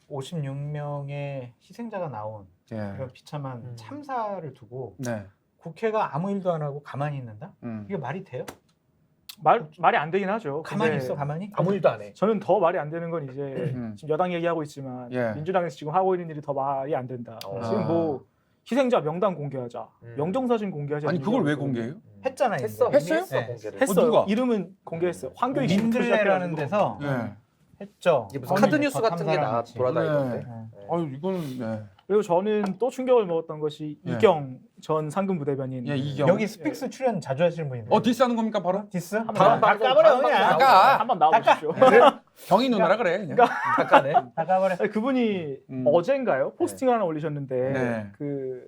156명의 희생자가 나온 예. 그런 비참한 참사를 두고 네. 국회가 아무 일도 안 하고 가만히 있는다? 이게 말이 돼요? 말이 안 되긴 하죠. 가만히 근데 있어, 가만히? 아무 일도 안 해. 저는 더 말이 안 되는 건 이제 지금 여당 얘기하고 있지만 예. 민주당에서 지금 하고 있는 일이 더 말이 안 된다. 어. 지금 뭐 희생자 명단 공개하자, 영정사진 공개하자. 아니 그걸 왜 공개해요? 했잖아요. 했어. 이제. 이미 했어 네. 공개를. 했어요. 누가? 이름은 공개했어요. 황교익 씨 민들레라는 데서 예. 했죠. 이게 무슨 거기 카드 뉴스 더 같은 게 참사랑 같이. 돌아다니던데. 네. 아유 이거는 네. 그리고 저는 또 충격을 먹었던 것이 예. 이경 전 상근 부대변인. 예, 이경. 여기 스픽스 출연 자주 하시는 분인데. 디스하는 겁니까 바로? 디스? 다음 다 방송, 까버려 다음 그냥. 방송 까. 한번 나와보십시오. 경희 누나라 그래. 그냥. 잠깐에. 다 까버려. 아니, 그분이 음. 어젠가요? 포스팅을 하나 올리셨는데 네. 그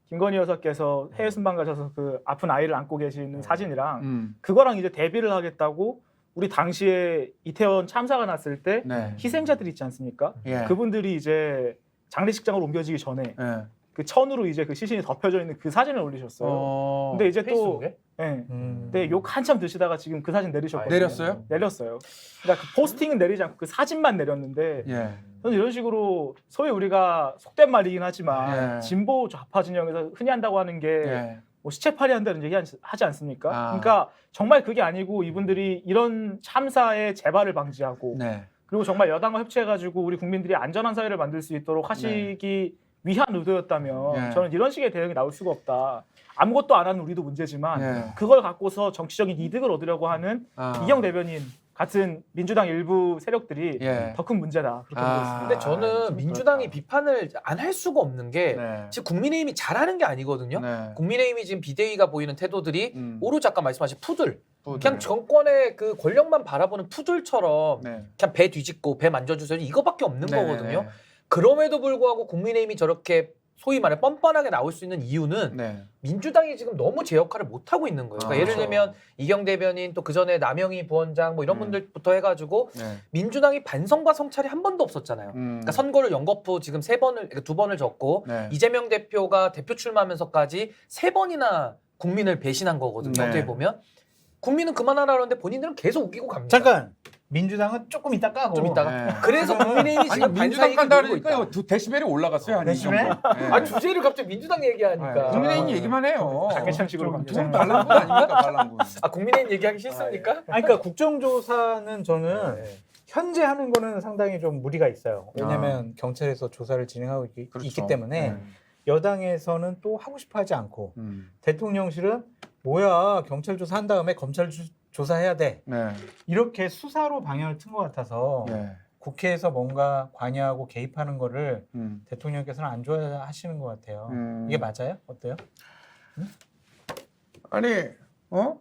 김건희 여사께서 해외 순방 가셔서 그 아픈 아이를 안고 계시는 사진이랑 그거랑 이제 대비를 하겠다고 우리 당시에 이태원 참사가 났을 때 네. 희생자들 있지 않습니까? 예. 그분들이 이제 장례식장으로 옮겨지기 전에 예. 그 천으로 이제 그 시신이 덮여져 있는 그 사진을 올리셨어요. 근데 이제 또 페이스북에? 예. 근데 욕 한참 드시다가 지금 그 사진 내리셨거든요. 내렸어요? 내렸어요. 그러니까 그 포스팅은 내리지 않고 그 사진만 내렸는데 예. 저는 이런 식으로 소위 우리가 속된 말이긴 하지만 예. 진보 좌파 진영에서 흔히 한다고 하는 게 예. 뭐 시체팔이 한다는 얘기 하지 않습니까? 아. 그러니까 정말 그게 아니고 이분들이 이런 참사의 재발을 방지하고 네. 그리고 정말 여당과 협치해가지고 우리 국민들이 안전한 사회를 만들 수 있도록 하시기 위한 의도였다면 예. 저는 이런 식의 대응이 나올 수가 없다. 아무것도 안 하는 우리도 문제지만 예. 그걸 갖고서 정치적인 이득을 얻으려고 하는 이경 대변인 같은 민주당 일부 세력들이 예. 더 큰 문제다. 그렇게 보고 있습니다. 근데 저는 민주당이 비판을 안 할 수가 없는 게 네. 지금 국민의힘이 잘하는 게 아니거든요. 네. 국민의힘이 지금 비대위가 보이는 태도들이 오로지 아까 말씀하신 푸들. 푸들. 그냥 정권의 그 권력만 바라보는 푸들처럼 네. 그냥 배 뒤집고 배 만져주세요 이거밖에 없는 네. 거거든요. 그럼에도 불구하고 국민의힘이 저렇게 소위 말해 뻔뻔하게 나올 수 있는 이유는 네. 민주당이 지금 너무 제 역할을 못 하고 있는 거예요. 그러니까 아, 예를 그렇죠. 들면 이경 대변인 또 그 전에 남영희 부원장 뭐 이런 분들부터 해가지고 네. 민주당이 반성과 성찰이 한 번도 없었잖아요. 그러니까 선거를 연거푸 지금 2번을 졌고 네. 이재명 대표가 대표 출마하면서까지 3번이나 국민을 배신한 거거든요. 네. 어떻게 보면 국민은 그만하라 그러는데 본인들은 계속 우기고 갑니다. 잠깐. 민주당은 조금 이따 까고. 좀 이따가. 네. 그래서 국민의힘이 아니 지금 민주당 반사이익을 누리고 간다니까 있다. 데시벨이 올라갔어요. 한 이 데시벨? 정도. 네. 아 주제를 갑자기 민주당 얘기하니까. 국민의힘 얘기만 해요. 장례찬식으로 좀 갑니다. 반란군 아닙니까 반란군. 아 국민의힘 얘기하기 싫습니까? 아니, 그러니까 국정조사는 저는 네. 현재 하는 거는 상당히 좀 무리가 있어요. 왜냐하면 경찰에서 조사를 진행하고 있기 그렇죠. 때문에 네. 여당에서는 또 하고 싶어 하지 않고 대통령실은 뭐야 경찰 조사한 다음에 검찰 조사해야 돼. 네. 이렇게 수사로 방향을 튼 것 같아서 네. 국회에서 뭔가 관여하고 개입하는 거를 음. 대통령께서는 안 좋아하시는 것 같아요. 이게 맞아요? 어때요? 아니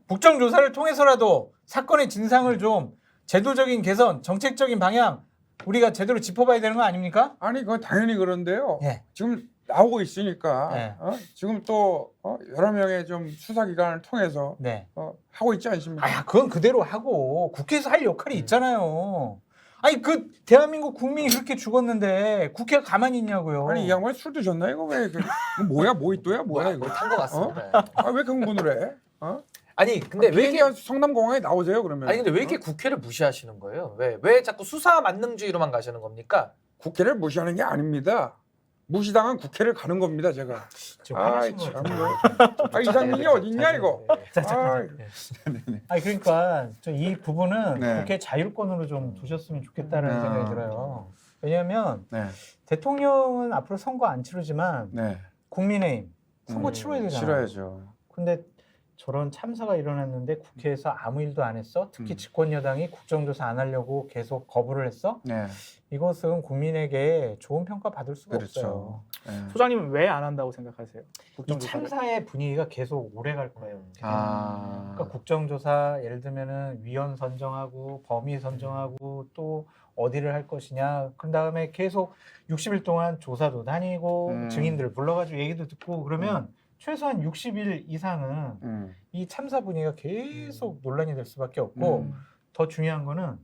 국정조사를 통해서라도 사건의 진상을 좀 제도적인 개선, 정책적인 방향 우리가 제대로 짚어봐야 되는 거 아닙니까? 아니 그건 당연히 그런데요. 예. 지금 나오고 있으니까 네. 지금 또 여러 명의 좀 수사기관을 통해서 네. 하고 있지 않습니까? 아, 그건 그대로 하고 국회에서 할 역할이 있잖아요. 아니 그 대한민국 국민이 그렇게 죽었는데 국회가 가만히 있냐고요. 아니 이 양반 술 드셨나 이거 왜 이거 뭐야 모히또야 뭐야 이거? 탄것 같습니다. 왜 흥분을 해? 아니 근데 왜 이렇게 성남공항에 나오세요 그러면? 아니 근데 왜 이렇게 국회를 무시하시는 거예요? 왜 자꾸 수사 만능주의로만 가시는 겁니까? 국회를 무시하는 게 아닙니다. 무시당한 국회를 가는 겁니다 제가. 지금 아이 화내신 것 참. 같아요. 이상민이 어딨냐 이거? 잠깐만요. 아니 그러니까 이 부분은 네. 국회 자율권으로 좀 두셨으면 좋겠다는 생각이 들어요. 왜냐하면 네. 대통령은 앞으로 선거 안 치르지만 네. 국민의힘 선거 치러야 되잖아요. 싫어야죠. 근데 저런 참사가 일어났는데 국회에서 아무 일도 안 했어? 특히 집권 여당이 국정조사 안 하려고 계속 거부를 했어? 네. 이것은 국민에게 좋은 평가 받을 수가 그렇죠. 없어요. 네. 소장님은 왜 안 한다고 생각하세요? 이 국정조사를? 참사의 분위기가 계속 오래 갈 거예요. 아. 그러니까 국정조사 예를 들면은 위원 선정하고 범위 선정하고 또 어디를 할 것이냐. 그 다음에 계속 60일 동안 조사도 다니고 증인들을 불러가지고 얘기도 듣고 그러면 최소한 60일 이상은 이 참사 분위기가 계속 논란이 될 수밖에 없고 더 중요한 거는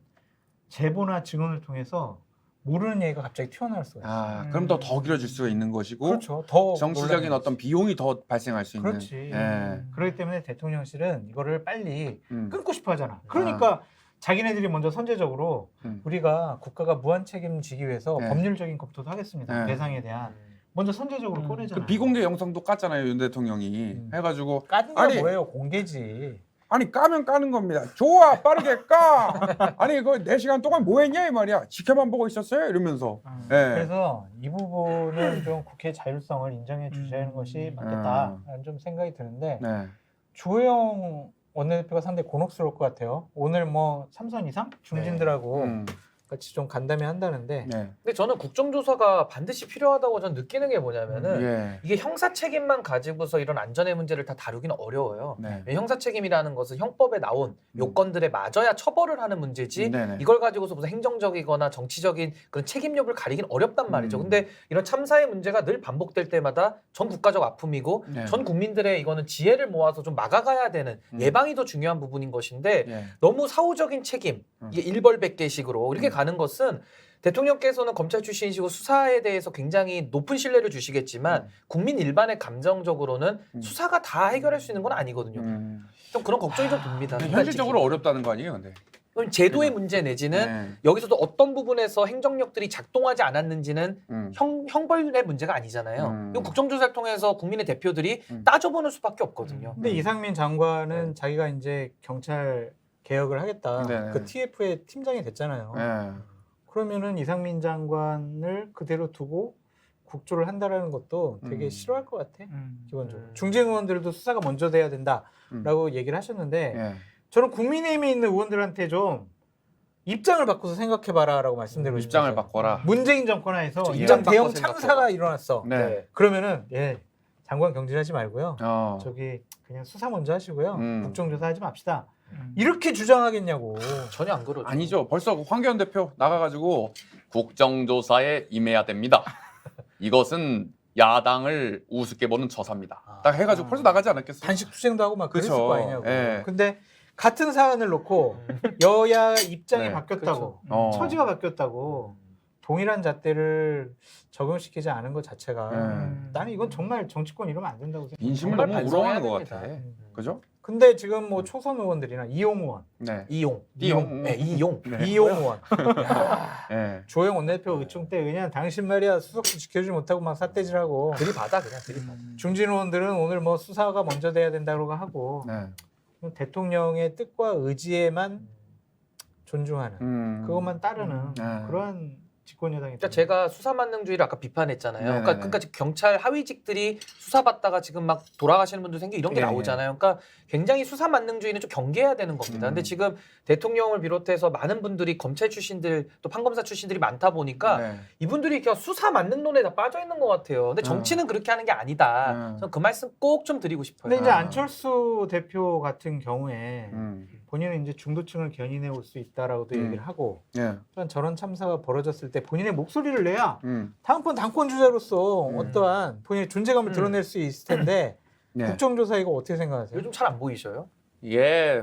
제보나 증언을 통해서 모르는 얘기가 갑자기 튀어나올 수가 있어요. 아, 그럼 더 길어질 수가 있는 것이고 그렇죠. 더 정치적인 논란이 어떤 비용이 더 발생할 수 있는. 그렇지. 예. 그렇기 때문에 대통령실은 이거를 빨리 음. 끊고 싶어 하잖아. 그러니까 자기네들이 먼저 선제적으로 우리가 국가가 무한 책임지기 위해서 네. 법률적인 검토도 하겠습니다. 네. 대상에 대한 먼저 선제적으로 꺼내잖아. 그 비공개 영상도 깠잖아요 윤 대통령이 해가지고 까는 거 아니, 뭐예요? 공개지. 아니 까면 까는 겁니다. 좋아 빠르게 까. 아니 그 4시간 동안 뭐 했냐 이 말이야. 지켜만 보고 있었어요 이러면서. 예. 그래서 이 부분은 좀 국회 자율성을 인정해 주시는 것이 맞겠다라는 좀 생각이 드는데 네. 주호영 원내대표가 상당히 곤혹스러울 것 같아요. 오늘 뭐 3선 이상 중진들하고 같이 좀 간담회 한다는데 근데 저는 국정조사가 반드시 필요하다고 저는 느끼는 게 뭐냐면은 이게 형사 책임만 가지고서 이런 안전의 문제를 다 다루기는 어려워요. 형사 책임이라는 것은 형법에 나온 요건들에 맞아야 처벌을 하는 문제지 이걸 가지고서 무슨 행정적이거나 정치적인 그런 책임 여부를 가리기는 어렵단 말이죠. 근데 이런 참사의 문제가 늘 반복될 때마다 전 국가적 아픔이고 전 국민들의 이거는 지혜를 모아서 좀 막아가야 되는 예방이 더 중요한 부분인 것인데 너무 사후적인 책임 이게 일벌백계식으로 이렇게 가는 것은 대통령께서는 검찰 출신이시고 수사에 대해서 굉장히 높은 신뢰를 주시겠지만 국민 일반의 감정적으로는 수사가 다 해결할 수 있는 건 아니거든요. 좀 그런 걱정이 좀 듭니다. 현실적으로 어렵다는 거 아니에요, 근데? 그럼 제도의 문제 내지는 여기서도 어떤 부분에서 행정력들이 작동하지 않았는지는 형벌의 문제가 아니잖아요. 이건 국정조사를 통해서 국민의 대표들이 따져보는 수밖에 없거든요. 근데 이상민 장관은 자기가 이제 경찰 개혁을 하겠다. 그 TF의 팀장이 됐잖아요. 그러면은 이상민 장관을 그대로 두고 국조를 한다라는 것도 되게 싫어할 것 같아. 기본적으로. 중진 의원들도 수사가 먼저 돼야 된다라고 얘기를 하셨는데 저는 국민의힘에 있는 의원들한테 좀 입장을 바꿔서 생각해봐라라고 말씀드리고 싶어요. 입장을 바꿔라. 문재인 정권 하에서 입장 이런 대형 바꿔 참사가 일어났어. 그러면은 장관 경질하지 말고요. 저기 그냥 수사 먼저 하시고요. 국정조사하지 맙시다. 이렇게 주장하겠냐고. 전혀 안 그러죠. 아니죠. 벌써 황교안 대표 나가가지고 국정조사에 임해야 됩니다. 이것은 야당을 우습게 보는 처사입니다. 딱 해가지고 벌써 나가지 않았겠어요? 단식 투쟁도 하고 막 그랬을 그쵸. 거 아니냐고. 예. 근데 같은 사안을 놓고 여야 입장이 바뀌었다고, 그쵸. 처지가 바뀌었다고 동일한 잣대를 적용시키지 않은 것 자체가 나는 이건 정말 정치권 이러면 안 된다고 생각해요. 민심을 정말 너무 반성해야 우롱하는 것 됩니다. 같아. 그죠? 근데 지금 뭐 초선 의원들이나 이용 의원, 이용. 이용 의원, 조영 원내대표 의총 때 그냥 당신 말이야 수석도 지켜주지 못하고 막 삿대질하고 들이받아 그냥 들이받아. 중진 의원들은 오늘 뭐 수사가 먼저 돼야 된다고 하고 대통령의 뜻과 의지에만 존중하는 그것만 따르는 그러한 집권여당이. 그러니까 제가 수사만능주의를 아까 비판했잖아요. 그러니까 경찰 하위직들이 수사받다가 지금 막 돌아가시는 분들 생겨 이런 게 나오잖아요. 그러니까 굉장히 수사만능주의는 좀 경계해야 되는 겁니다. 근데 지금 대통령을 비롯해서 많은 분들이 검찰 출신들 또 판검사 출신들이 많다 보니까 이분들이 그냥 수사만능론에 다 빠져 있는 것 같아요. 근데 정치는 그렇게 하는 게 아니다. 저는 그 말씀 꼭 좀 드리고 싶어요. 근데 이제 안철수 대표 같은 경우에 본인은 이제 중도층을 견인해 올 수 있다라고도 얘기를 하고 또한 저런 참사가 벌어졌을 때 본인의 목소리를 내야 다음번 당권 주자로서 어떠한 본인의 존재감을 드러낼 수 있을 텐데 국정조사 이거 어떻게 생각하세요? 요즘 잘 안 보이셔요? 예,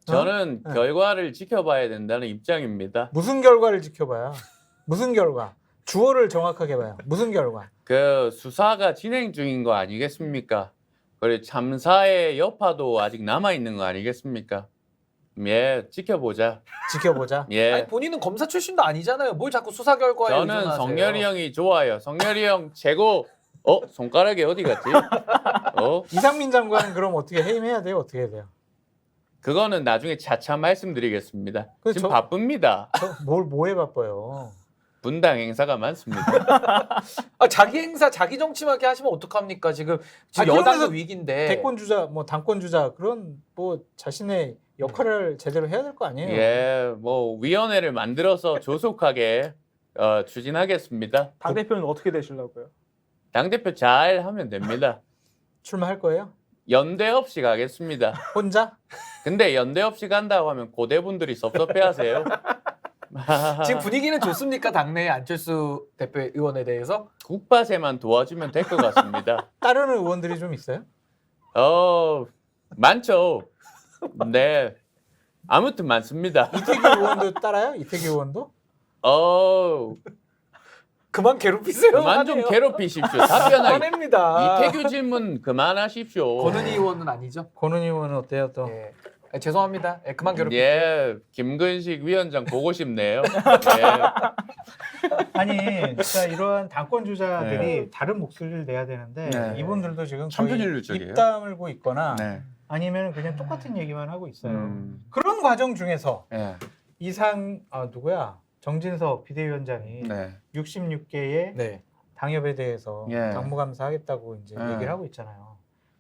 저는 결과를 지켜봐야 된다는 입장입니다. 무슨 결과를 지켜봐야? 무슨 결과? 주어를 정확하게 봐요. 무슨 결과? 그 수사가 진행 중인 거 아니겠습니까? 그리고 참사의 여파도 아직 남아 있는 거 아니겠습니까? 예, 지켜보자. 지켜보자. 예. 아니 본인은 검사 출신도 아니잖아요. 뭘 자꾸 수사 결과에 저는 의존하세요? 성렬이 형이 좋아요. 성렬이 형 최고. 손가락이 어디 갔지? 이상민 장관은 그럼 어떻게 해임해야 돼요? 어떻게 해야 돼요? 그거는 나중에 차차 말씀드리겠습니다. 그 지금 저- 바쁩니다. 뭐에 바빠요? 분당 행사가 많습니다. 자기 행사, 자기 정치만 이렇게 하시면 어떡합니까? 지금 그러면서 여당도 위기인데. 대권 주자, 뭐 당권 주자 그런 뭐 자신의 역할을 제대로 해야 될 거 아니에요? 예, 뭐 위원회를 만들어서 조속하게 추진하겠습니다. 당 대표는 어떻게 되시려고요? 당 대표 잘 하면 됩니다. 출마할 거예요? 연대 없이 가겠습니다. 혼자? 근데 연대 없이 간다고 하면 고대분들이 섭섭해하세요. 지금 분위기는 좋습니까? 당내 안철수 대표 의원에 대해서? 국밥에만 도와주면 될 것 같습니다. 따르는 의원들이 좀 있어요? 많죠. 네, 아무튼 많습니다. 이태규 의원도 따라요? 이태규 의원도? 그만 괴롭히세요. 그만 좀 괴롭히십시오. 답변하기. 화냅니다. 이태규 질문 그만하십시오. 권은희 의원은 아니죠? 권은희 의원은 어때요 또? 예. 죄송합니다. 그만 괴롭히세요. 예, 김근식 위원장 보고 싶네요. 아니 진짜 이러한 당권 주자들이 다른 목소리를 내야 되는데 이분들도 지금 거의 천편일률적이에요. 입 다물고 있거나 아니면 그냥 똑같은 얘기만 하고 있어요. 그런 과정 중에서 누구야? 정진석 비대위원장이 66개의 당협에 대해서 당무감사하겠다고 이제 얘기를 하고 있잖아요.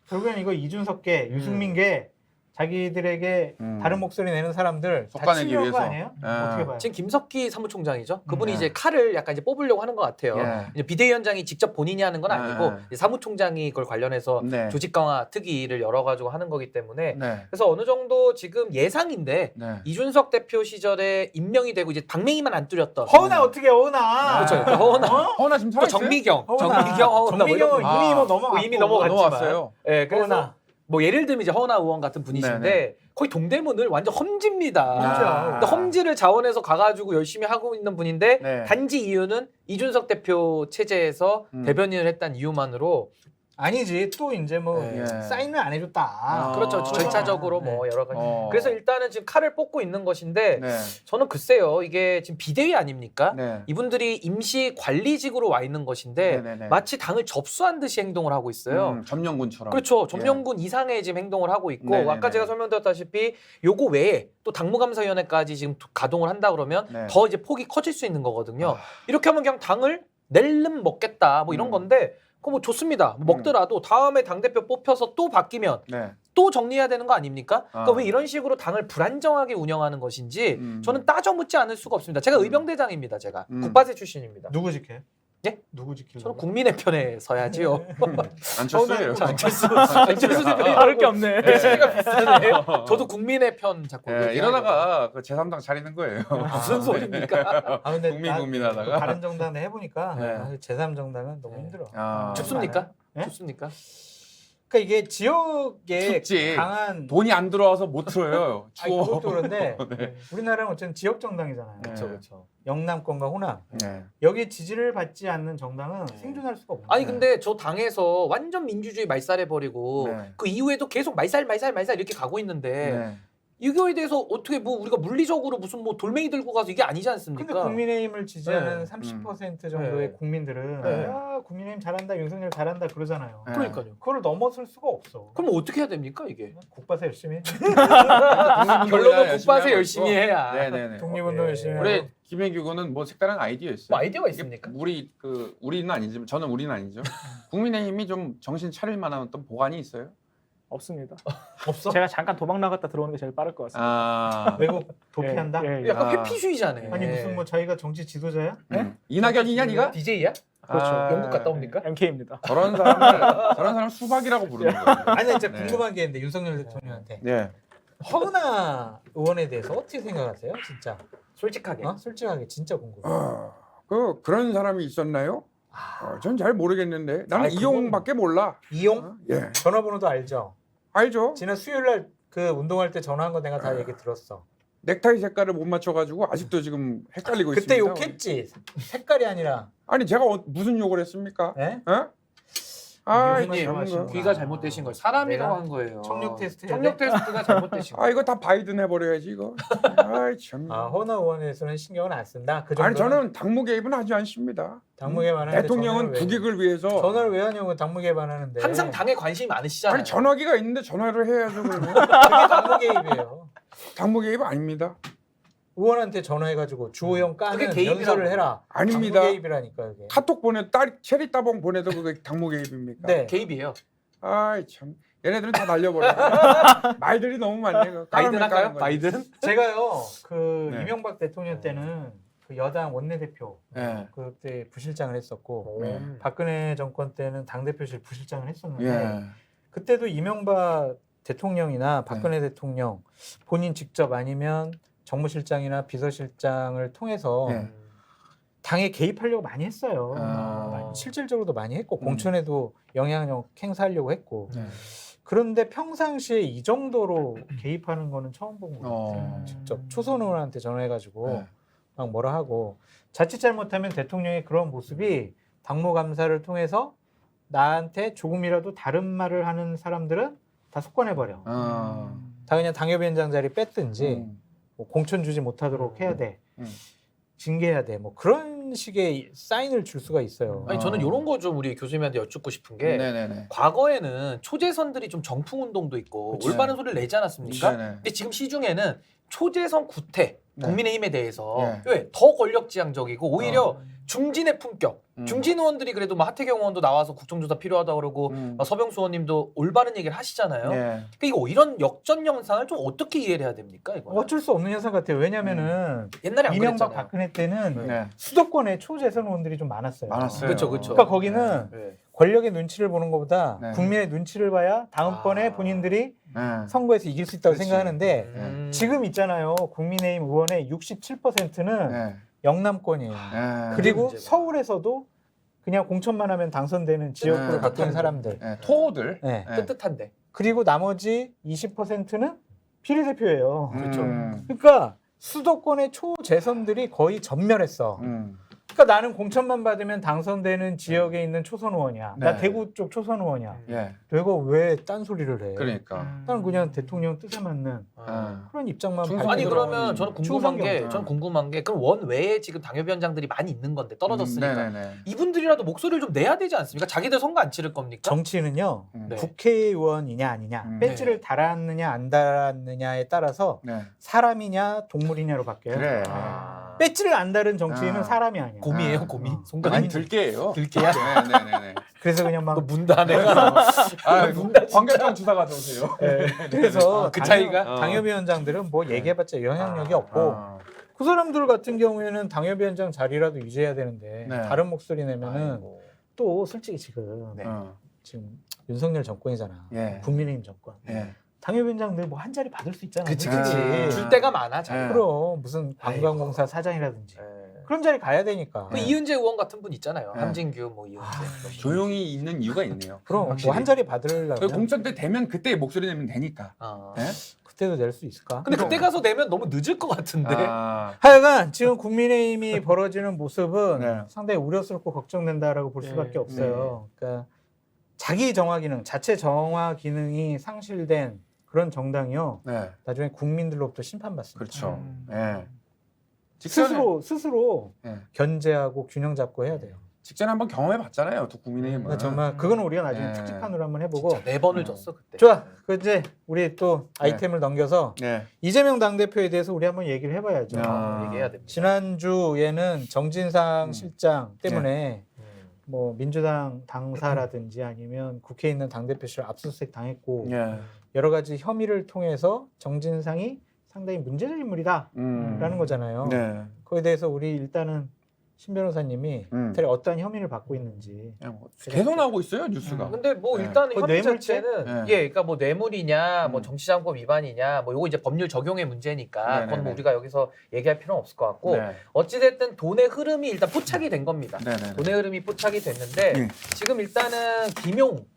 결국엔 이거 이준석계, 유승민계 자기들에게 다른 목소리 내는 사람들 다 솎아내기 치려는 거 위해서. 아니에요? 예. 어떻게 봐요? 지금 김석기 사무총장이죠. 그분이 예. 이제 칼을 약간 이제 뽑으려고 하는 것 같아요. 예. 이제 비대위원장이 직접 본인이 하는 건 아니고 예. 이제 사무총장이 그걸 관련해서 네. 조직 강화 특위를 열어가지고 하는 거기 때문에 네. 그래서 어느 정도 지금 예상인데 네. 이준석 대표 시절에 임명이 되고 이제 방맹이만 안 뚫렸던 허은아 어떻게 허은아? 그렇죠. 그러니까 허은아, 허나 지금 또 살아있어요? 정미경, 허은아. 정미경, 허은아 뭐 이런 정미경은 분. 이미 아, 뭐 넘어갔고 이미 넘어갔지만. 넘어왔어요. 예, 그래서 허은아. 뭐 예를 들면 이제 허은아 의원 같은 분이신데 네네. 거의 동대문을 완전 험지입니다. 험지야. 근데 험지를 자원해서 가가지고 열심히 하고 있는 분인데 네. 단지 이유는 이준석 대표 체제에서 대변인을 했다는 이유만으로 아니지 또 이제 뭐 네. 사인을 안 해줬다. 그렇죠. 아. 절차적으로 뭐 여러 가지. 어. 그래서 일단은 지금 칼을 뽑고 있는 것인데 네. 저는 글쎄요. 이게 지금 비대위 아닙니까? 네. 이분들이 임시 관리직으로 와 있는 것인데 네네네. 마치 당을 접수한 듯이 행동을 하고 있어요. 점령군처럼. 그렇죠. 점령군 이상의 지금 행동을 하고 있고 네네네. 아까 제가 설명드렸다시피 요거 외에 또 당무감사위원회까지 지금 가동을 한다 그러면 네. 더 이제 폭이 커질 수 있는 거거든요. 이렇게 하면 그냥 당을 낼름 먹겠다 뭐 이런 건데 그거 뭐 좋습니다. 뭐 먹더라도 다음에 당대표 뽑혀서 또 바뀌면 네. 또 정리해야 되는 거 아닙니까? 그러니까 아. 왜 이런 식으로 당을 불안정하게 운영하는 것인지 음. 저는 따져 묻지 않을 수가 없습니다. 제가 의병대장입니다. 제가 음. 국바세 출신입니다. 누구 지켜요? 예? 누구 지키려고? 저는 국민의 편에 서야지요. 안철수예요. 안철수 대표님 다를 게 없네. 시가 비슷하네. 저도 국민의 편 자꾸 예, 얘기하려고. 이러다가 그 제3당 차리는 거예요. 무슨 소리입니까? 아 근데 국민하다가. 다른 정당을 해보니까 네. 제3정당은 너무 힘들어. 아. 춥습니까? 네? 춥습니까? 그러니까 이게 지역에 춥지. 강한 돈이 안 들어와서 못 틀어요. 아니, 추워. 그것도 그런데 네. 우리나라는 어쨌든 지역 정당이잖아요. 그렇죠, 그렇죠. 영남권과 호남 네. 여기 지지를 받지 않는 정당은 생존할 수가 없는 아니 거예요. 근데 저 당에서 완전 민주주의 말살해 버리고 네. 그 이후에도 계속 말살 이렇게 가고 있는데 네. 이거에 대해서 어떻게 뭐 우리가 물리적으로 무슨 뭐 돌멩이 들고 가서 이게 아니지 않습니까? 근데 국민의힘을 지지하는 네. 30% 정도의 네. 국민들은 네. 야 국민의힘 잘한다 윤석열 잘한다 그러잖아요. 네. 그러니까요. 그걸 넘어설 수가 없어. 그럼 어떻게 해야 됩니까 이게? 국바세 열심히 해. 결론은 국바세 열심히 해야. 네네네. 독립운동 열심히 우리 하고. 김혜규 의원은 뭐 색다른 아이디어 있어요. 뭐 아이디어가 이게 있습니까? 우리는 아니지만 저는 우리는 아니죠. 국민의힘이 좀 정신 차릴 만한 어떤 보관이 있어요. 없습니다. 없어? 제가 잠깐 도망 나갔다 들어오는 게 제일 빠를 것 같습니다. 아, 외국 도피한다? 예, 예. 약간 아. 회피주의자네. 아니 무슨 뭐 자기가 정치 지도자야? 이낙연이냐 네가? DJ야? 그렇죠. 아, 영국 갔다 옵니까? MK입니다. 저런 사람 수박이라고 부르는 거예요. 아니 진짜 네. 궁금한 게 있는데 윤석열 대통령한테 네. 허은하 의원에 대해서 어떻게 생각하세요? 진짜 솔직하게. 솔직하게 진짜 궁금해. 그런 사람이 있었나요? 전 잘 모르겠는데 나는 아, 그건- 이용밖에 몰라. 이용? 예, 전화번호도 알죠? 알죠. 지난 수요일날 그 운동할 때 전화한 거 내가 다 얘기 들었어. 넥타이 색깔을 못 맞춰가지고 아직도 지금 헷갈리고 그때 있습니다. 욕했지. 색깔이 아니라. 아니 제가 무슨 욕을 했습니까? 예? 어? 아, 무슨 참, 말씀하시는 거. 귀가 잘못되신 거예요. 사람이라고 내가 한 거예요. 청력 테스트 해야 청력 돼? 테스트가 잘못되신 아 거예요. 이거 다 바이든 해버려야지 이거. 아이 참. 아 허은하 의원에서는 신경을 안 쓴다. 그 정도는 아니 저는 당무 개입은 하지 않습니다. 당무 개입하는데 대통령은 국익을 위해서. 전화를 왜 하냐고 당무 개입하는데. 항상 당에 관심이 많으시잖아요. 아니 전화기가 있는데 전화를 해야죠 그러면. 그게 당무 개입이에요. 당무 개입 아닙니다. 의원한테 전화해가지고 주호영 까는 그게 개입이라고. 연설을 해라. 아닙니다. 당무 개입이라니까 이게. 카톡 보내 딸 체리 따봉 보내도 그게 당무 개입입니까? 네. 개입이에요. 아이 참. 얘네들은 다 날려버려. 말들이 너무 많네. 그거. 바이든 까면 할까요? 까는 거지. 바이든? 제가요 그 네. 이명박 대통령 때는 그 여당 원내대표 네. 그때 부실장을 했었고 네. 박근혜 정권 때는 당 대표실 부실장을 했었는데 예. 그때도 이명박 대통령이나 박근혜 대통령 본인 직접 아니면 정무실장이나 비서실장을 통해서 네. 당에 개입하려고 많이 했어요. 아. 실질적으로도 많이 했고 공천에도 영향력 행사하려고 했고 네. 그런데 평상시에 이 정도로 개입하는 거는 처음 본 것 같아요. 어. 직접 초선 의원한테 전화해가지고 네. 막 뭐라 하고 자칫 잘못하면 대통령의 그런 모습이 당무감사를 통해서 나한테 조금이라도 다른 말을 하는 사람들은 다 속관해버려. 아. 다 그냥 당협위원장 자리 뺐든지 음. 뭐 공천 주지 못하도록 해야 돼. 음. 징계해야 돼. 뭐 그런 식의 사인을 줄 수가 있어요. 아니 저는 이런 거 좀 우리 교수님한테 여쭙고 싶은 게 네네네. 과거에는 초재선들이 좀 정풍 운동도 있고 그치. 올바른 소리를 내지 않았습니까? 네네. 근데 지금 시중에는 초재선 구태 네. 국민의힘에 대해서 네. 왜 더 권력지향적이고 오히려 중진의 품격. 중진 의원들이 그래도 뭐 하태경 의원도 나와서 국정조사 필요하다 그러고 서병수 의원님도 올바른 얘기를 하시잖아요. 그러니까 이거 이런 역전 현상을 좀 어떻게 이해를 해야 됩니까? 이거 어쩔 수 없는 현상 같아요. 왜냐면은 옛날에 안 이명박 그랬잖아요. 박근혜 때는 네. 수도권에 초재선 의원들이 좀 많았어요. 그렇죠, 그렇죠. 그러니까 거기는 네. 권력의 눈치를 보는 것보다 네. 국민의 눈치를 봐야 다음번에 본인들이 네. 선거에서 이길 수 있다고 그렇지. 생각하는데 지금 있잖아요. 국민의힘 의원의 67%는 네. 영남권이에요. 네. 그리고 문제가. 서울에서도 그냥 공천만 하면 당선되는 지역구를 네. 갖고 있는 사람들. 네. 토호들. 네. 네. 뜨뜻한데. 그리고 나머지 20%는 비례대표예요. 그렇죠. 그러니까 수도권의 초재선들이 거의 전멸했어. 그러니까 나는 공천만 받으면 당선되는 지역에 있는 초선 의원이야. 나 네. 대구 쪽 초선 의원이야. 예. 내가 왜 딴소리를 해? 그러니까. 나는 그냥 대통령 뜻에 맞는 그런 입장만 충성- 아니 밝히더라고. 그러면 저는 궁금한 게 그럼 원외에 지금 당협위원장들이 많이 있는 건데 떨어졌으니까 네네네. 이분들이라도 목소리를 좀 내야 되지 않습니까? 자기들 선거 안 치를 겁니까? 정치는요. 네. 국회의원이냐 아니냐, 배지를 달았느냐 안 달았느냐에 따라서 네. 사람이냐 동물이냐로 바뀌어요. 그래. 배지를 안 달은 정치인은 아. 사람이 아니야. 곰이에요, 곰이. 어. 손가락이 아니 들깨예요. 들깨야. 네네네. 그래서 그냥 막 문다 내가. 아, 광개정 주사 가져오세요. 그래서 그 차이가? 당협위원장들은 뭐 얘기해봤자 영향력이 없고 아. 그 사람들 같은 경우에는 당협위원장 자리라도 유지해야 되는데 네. 다른 목소리 내면은 또 솔직히 지금 지금 윤석열 정권이잖아. 예. 국민의힘 정권. 예. 당협위원장들 뭐 한 자리 받을 수 있잖아. 그치, 솔직히. 그치. 줄 데가 많아, 잘. 네. 그럼 무슨 관광공사 사장이라든지 그런 자리 가야 되니까. 그 이은재 의원 같은 분 있잖아요. 네. 함진규 뭐 이은재. 조용히 있는 이유가 있네요. 그럼 확실히. 뭐 한 자리 그 받으려면 공천 때 되면 그때 목소리 내면 되니까. 아. 네? 그때도 낼 수 있을까? 근데 그때 가서 내면 너무 늦을 것 같은데. 아, 하여간 지금 국민의힘이 벌어지는 모습은 네. 상당히 우려스럽고 걱정된다라고 볼 수밖에 없어요. 그러니까 자기 정화 기능, 자체 정화 기능이 상실된 그런 정당이요. 네. 나중에 국민들로부터 심판받습니다. 그렇죠. 예. 스스로 네. 견제하고 균형 잡고 해야 돼요. 직전에 한번 경험해 봤잖아요. 또 국민의힘은. 그러니까 정말 그거는 우리가 나중에 네. 특집판으로 한번 해보고. 4번을 졌어 그때. 좋아. 그 이제 우리 또 아이템을 넘겨서 네. 이재명 당대표에 대해서 우리 한번 얘기를 해봐야죠. 얘기해야 됩니다. 지난주에는 정진상 실장 때문에 뭐 민주당 당사라든지 아니면 국회에 있는 당대표실 압수수색 당했고 예. 여러 가지 혐의를 통해서 정진상이 상당히 문제적 인물이다라는 거잖아요. 네. 거기에 대해서 우리 일단은 신 변호사님이 음. 대체 어떤 혐의를 받고 있는지 그냥 뭐 계속 나오고 있어요 뉴스가. 근데 뭐 네. 일단 혐의 뇌물죄? 자체는 네. 그러니까 뭐 뇌물이냐, 뭐 정치자금법 위반이냐, 뭐 요거 이제 법률 적용의 문제니까 네네네. 그건 뭐 우리가 여기서 얘기할 필요는 없을 것 같고 네. 어찌 됐든 돈의 흐름이 일단 포착이 된 겁니다. 네네. 돈의 흐름이 포착이 됐는데 네. 지금 일단은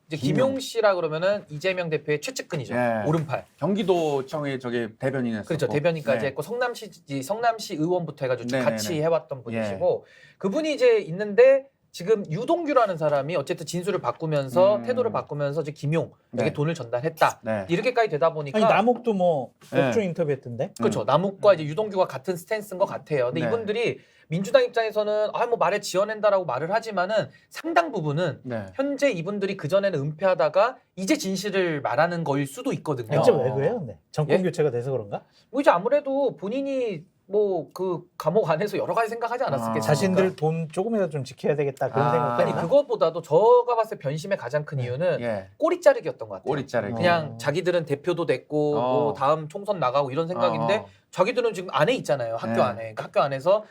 김용 씨라 그러면은 이재명 대표의 최측근이죠. 네. 오른팔. 경기도청의 저기 대변인했었고. 그렇죠. 대변인까지 네. 했고 성남시 의원부터 해가지고 쭉 네네네. 같이 해왔던 분이시고 그분이 이제 있는데 지금 유동규라는 사람이 어쨌든 진술을 바꾸면서 태도를 바꾸면서 이제 김용에게 네. 돈을 전달했다. 네. 이렇게까지 되다 보니까 아니 남욱도 뭐 네. 법조 인터뷰했던데. 그렇죠. 남욱과 이제 유동규가 같은 스탠스인 것 같아요. 근데 네. 이분들이 민주당 입장에서는 뭐 말에 지어낸다라고 말을 하지만은 상당 부분은 네. 현재 이분들이 그 전에는 은폐하다가 이제 진실을 말하는 거일 수도 있거든요. 진짜 왜 그래요? 근데 정권 예? 교체가 돼서 그런가? 뭐 이제 아무래도 본인이 뭐 그 감옥 안에서 여러 가지 생각하지 않았을까? 자신들 돈 조금이라도 좀 지켜야 되겠다 그런 생각 아니 때문에. 그것보다도 저가 봤을 때 변심의 가장 큰 이유는 예. 꼬리 자르기였던 것 같아요. 꼬리 자르기. 그냥 자기들은 대표도 됐고 뭐 다음 총선 나가고 이런 생각인데 자기들은 지금 안에 있잖아요. 학교 네. 안에. 그러니까 학교 안에서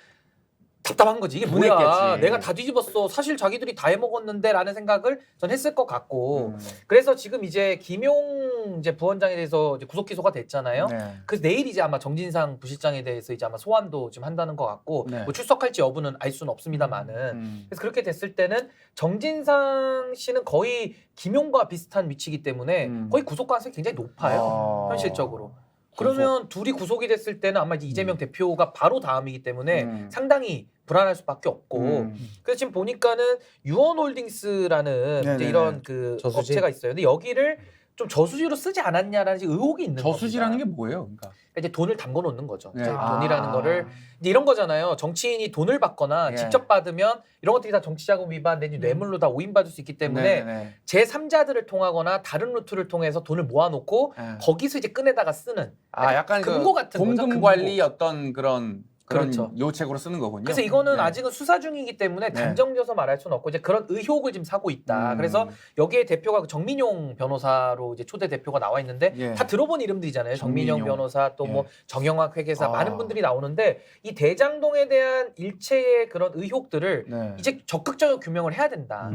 답답한 거지. 이게 뭐야. 분했겠지. 내가 다 뒤집었어. 사실 자기들이 다 해먹었는데 라는 생각을 전 했을 것 같고 그래서 지금 이제 김용 이제 부원장에 대해서 이제 구속 기소가 됐잖아요. 네. 그래서 내일 이제 아마 정진상 부실장에 대해서 이제 아마 소환도 지금 한다는 것 같고 네. 뭐 출석할지 여부는 알 수는 없습니다만은 그래서 그렇게 됐을 때는 정진상 씨는 거의 김용과 비슷한 위치이기 때문에 거의 구속 가능성이 굉장히 높아요. 현실적으로. 그러면 둘이 구속이 됐을 때는 아마 이제 이재명 대표가 바로 다음이기 때문에 상당히 불안할 수밖에 없고 그래서 지금 보니까는 유원홀딩스라는 이제 네네네. 이런 그 저수지? 업체가 있어요. 근데 여기를 좀 저수지로 쓰지 않았냐라는 의혹이 있는 저수지라는 겁니다. 게 뭐예요? 그러니까. 그러니까 이제 돈을 담궈 놓는 거죠. 네. 이제 돈이라는 거를 이제 이런 거잖아요. 정치인이 돈을 받거나 예. 직접 받으면 이런 것들이 다 정치자금 위반 내지 뇌물로 다 오인받을 수 있기 때문에 네. 제3자들을 통하거나 다른 루트를 통해서 돈을 모아놓고 네. 거기서 이제 꺼내다가 쓰는 아 약간 금고 같은 거죠, 공금 금고. 관리 어떤 그런 그런 그렇죠. 요책으로 쓰는 거군요. 그래서 이거는 네. 아직은 수사 중이기 때문에 네. 단정지어서 말할 수는 없고 이제 그런 의혹을 지금 사고 있다. 그래서 여기에 대표가 그 정민용 변호사로 이제 초대 대표가 나와 있는데 예. 다 들어본 이름들이잖아요. 정민용 정민용. 변호사 또 뭐 예. 정영학 회계사 아. 많은 분들이 나오는데 이 대장동에 대한 일체의 그런 의혹들을 네. 이제 적극적으로 규명을 해야 된다.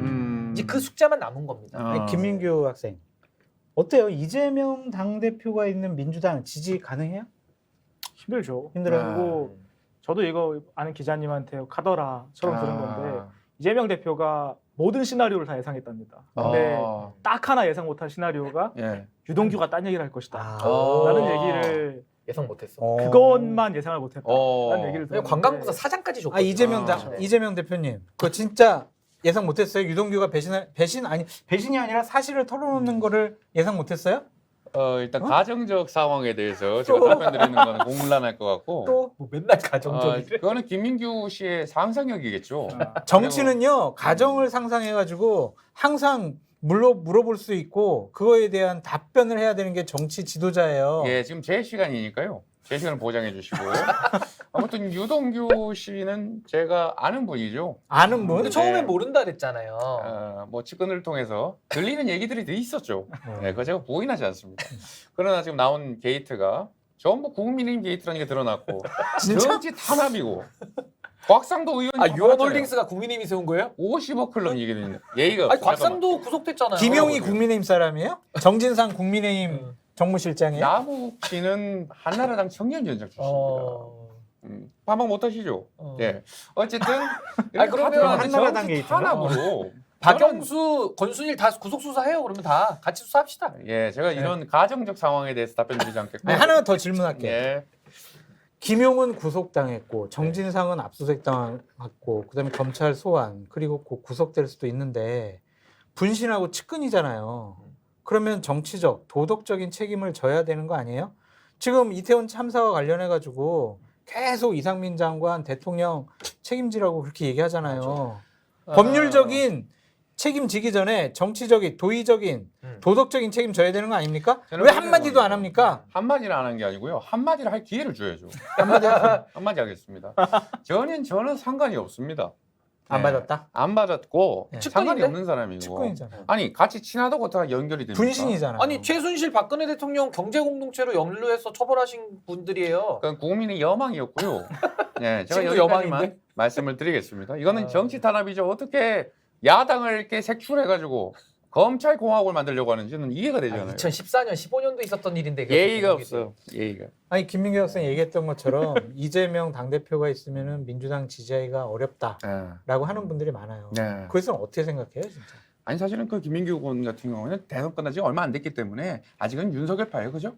이제 그 숙제만 남은 겁니다. 아. 아니, 김민규 학생 어때요? 이재명 당대표가 있는 민주당 지지 가능해요? 힘들죠. 힘들어요. 그리고 저도 이거 아는 기자님한테 카더라처럼 들은 건데 아. 이재명 대표가 모든 시나리오를 다 예상했답니다. 근데 아. 딱 하나 예상 못한 시나리오가 예. 유동규가 딴 얘기를 할 것이다. 아. 라는 얘기를 예상 못했어. 그것만 예상을 못했다. 어. 라는 얘기를 들었는데 관광부사 사장까지 줬거든요. 아 이재명 대표님 그거 진짜 예상 못했어요? 유동규가 배신이 아니라 사실을 털어놓는 거를 예상 못했어요? 일단 가정적 상황에 대해서 제가 답변 드리는 건 곤란할 것 같고 또 뭐 맨날 가정적이래. 그거는 김민규 씨의 상상력이겠죠. 정치는요 가정을 상상해가지고 항상 물어볼 수 있고 그거에 대한 답변을 해야 되는 게 정치 지도자예요. 예, 지금 제 시간이니까요. 제 시간을 보장해 주시고 아무튼 유동규 씨는 제가 아는 분이죠. 아는 분? 근데 처음엔 모른다 그랬잖아요. 뭐 측근을 통해서 들리는 얘기들이 더 있었죠. 네, 그거 제가 부인하지 않습니다. 그러나 지금 나온 게이트가 전부 국민의힘 게이트라는 게 드러났고 정치 탄압이고 곽상도 의원이 아 유언홀딩스가 국민의힘이 세운 거예요? 50억 클럽 얘기는 예의가 아니 없어. 곽상도 구속됐잖아요. 김용희 국민의힘 사람이에요? 정진상 국민의힘 정무실장이에요? 남욱 씨는 한나라당 청년위원장 출신입니다. 반박 못하시죠? 예. 어쨌든 아니, 그러면 한나라당 게이트인가? 탄압으로 박영수, 권순일 다 구속 수사해요. 그러면 다 같이 수사합시다. 예, 제가 이런 가정적 상황에 대해서 답변드리지 않겠고 아니, 하나만 더 질문할게요. 예. 김용은 구속당했고 정진상은 압수수색당했고 그다음에 검찰 소환 그리고 곧 구속될 수도 있는데 분신하고 측근이잖아요. 그러면 정치적 도덕적인 책임을 져야 되는 거 아니에요? 지금 이태원 참사와 관련해 가지고 계속 이상민 장관 대통령 책임지라고 그렇게 얘기하잖아요. 법률적인 책임지기 전에 정치적인 도의적인 도덕적인 책임 져야 되는 거 아닙니까? 저는 왜 한마디도 안 합니까? 한마디를 안 한 게 아니고요. 한마디를 할 기회를 줘야죠. 한마디 하겠습니다. 저는 상관이 없습니다. 안 네. 받았다? 안 받았고 네. 상관이 측근인데? 없는 사람이고. 측근이잖아요. 아니 같이 친하다고 다 연결이 됩니까? 분신이잖아요. 아니 최순실 박근혜 대통령 경제공동체로 연루해서 처벌하신 분들이에요. 그건 국민의 여망이었고요. 네, 제가 지금도 여기까지만 여망인데? 말씀을 드리겠습니다. 이거는 정치 탄압이죠. 어떻게 야당을 이렇게 색출해가지고 검찰 공화국을 만들려고 하는지는 이해가 되잖아요. 2014년, 15년도 있었던 일인데 예의가 없어. 예의가. 아니 김민규 학생 얘기했던 것처럼 이재명 당대표가 있으면은 민주당 지지하기가 어렵다라고 하는 분들이 많아요. 네. 그것은 어떻게 생각해요, 진짜? 아니 사실은 그 김민규 의원 같은 경우는 대선 끝난 지 얼마 안 됐기 때문에 아직은 윤석열파예요, 그죠?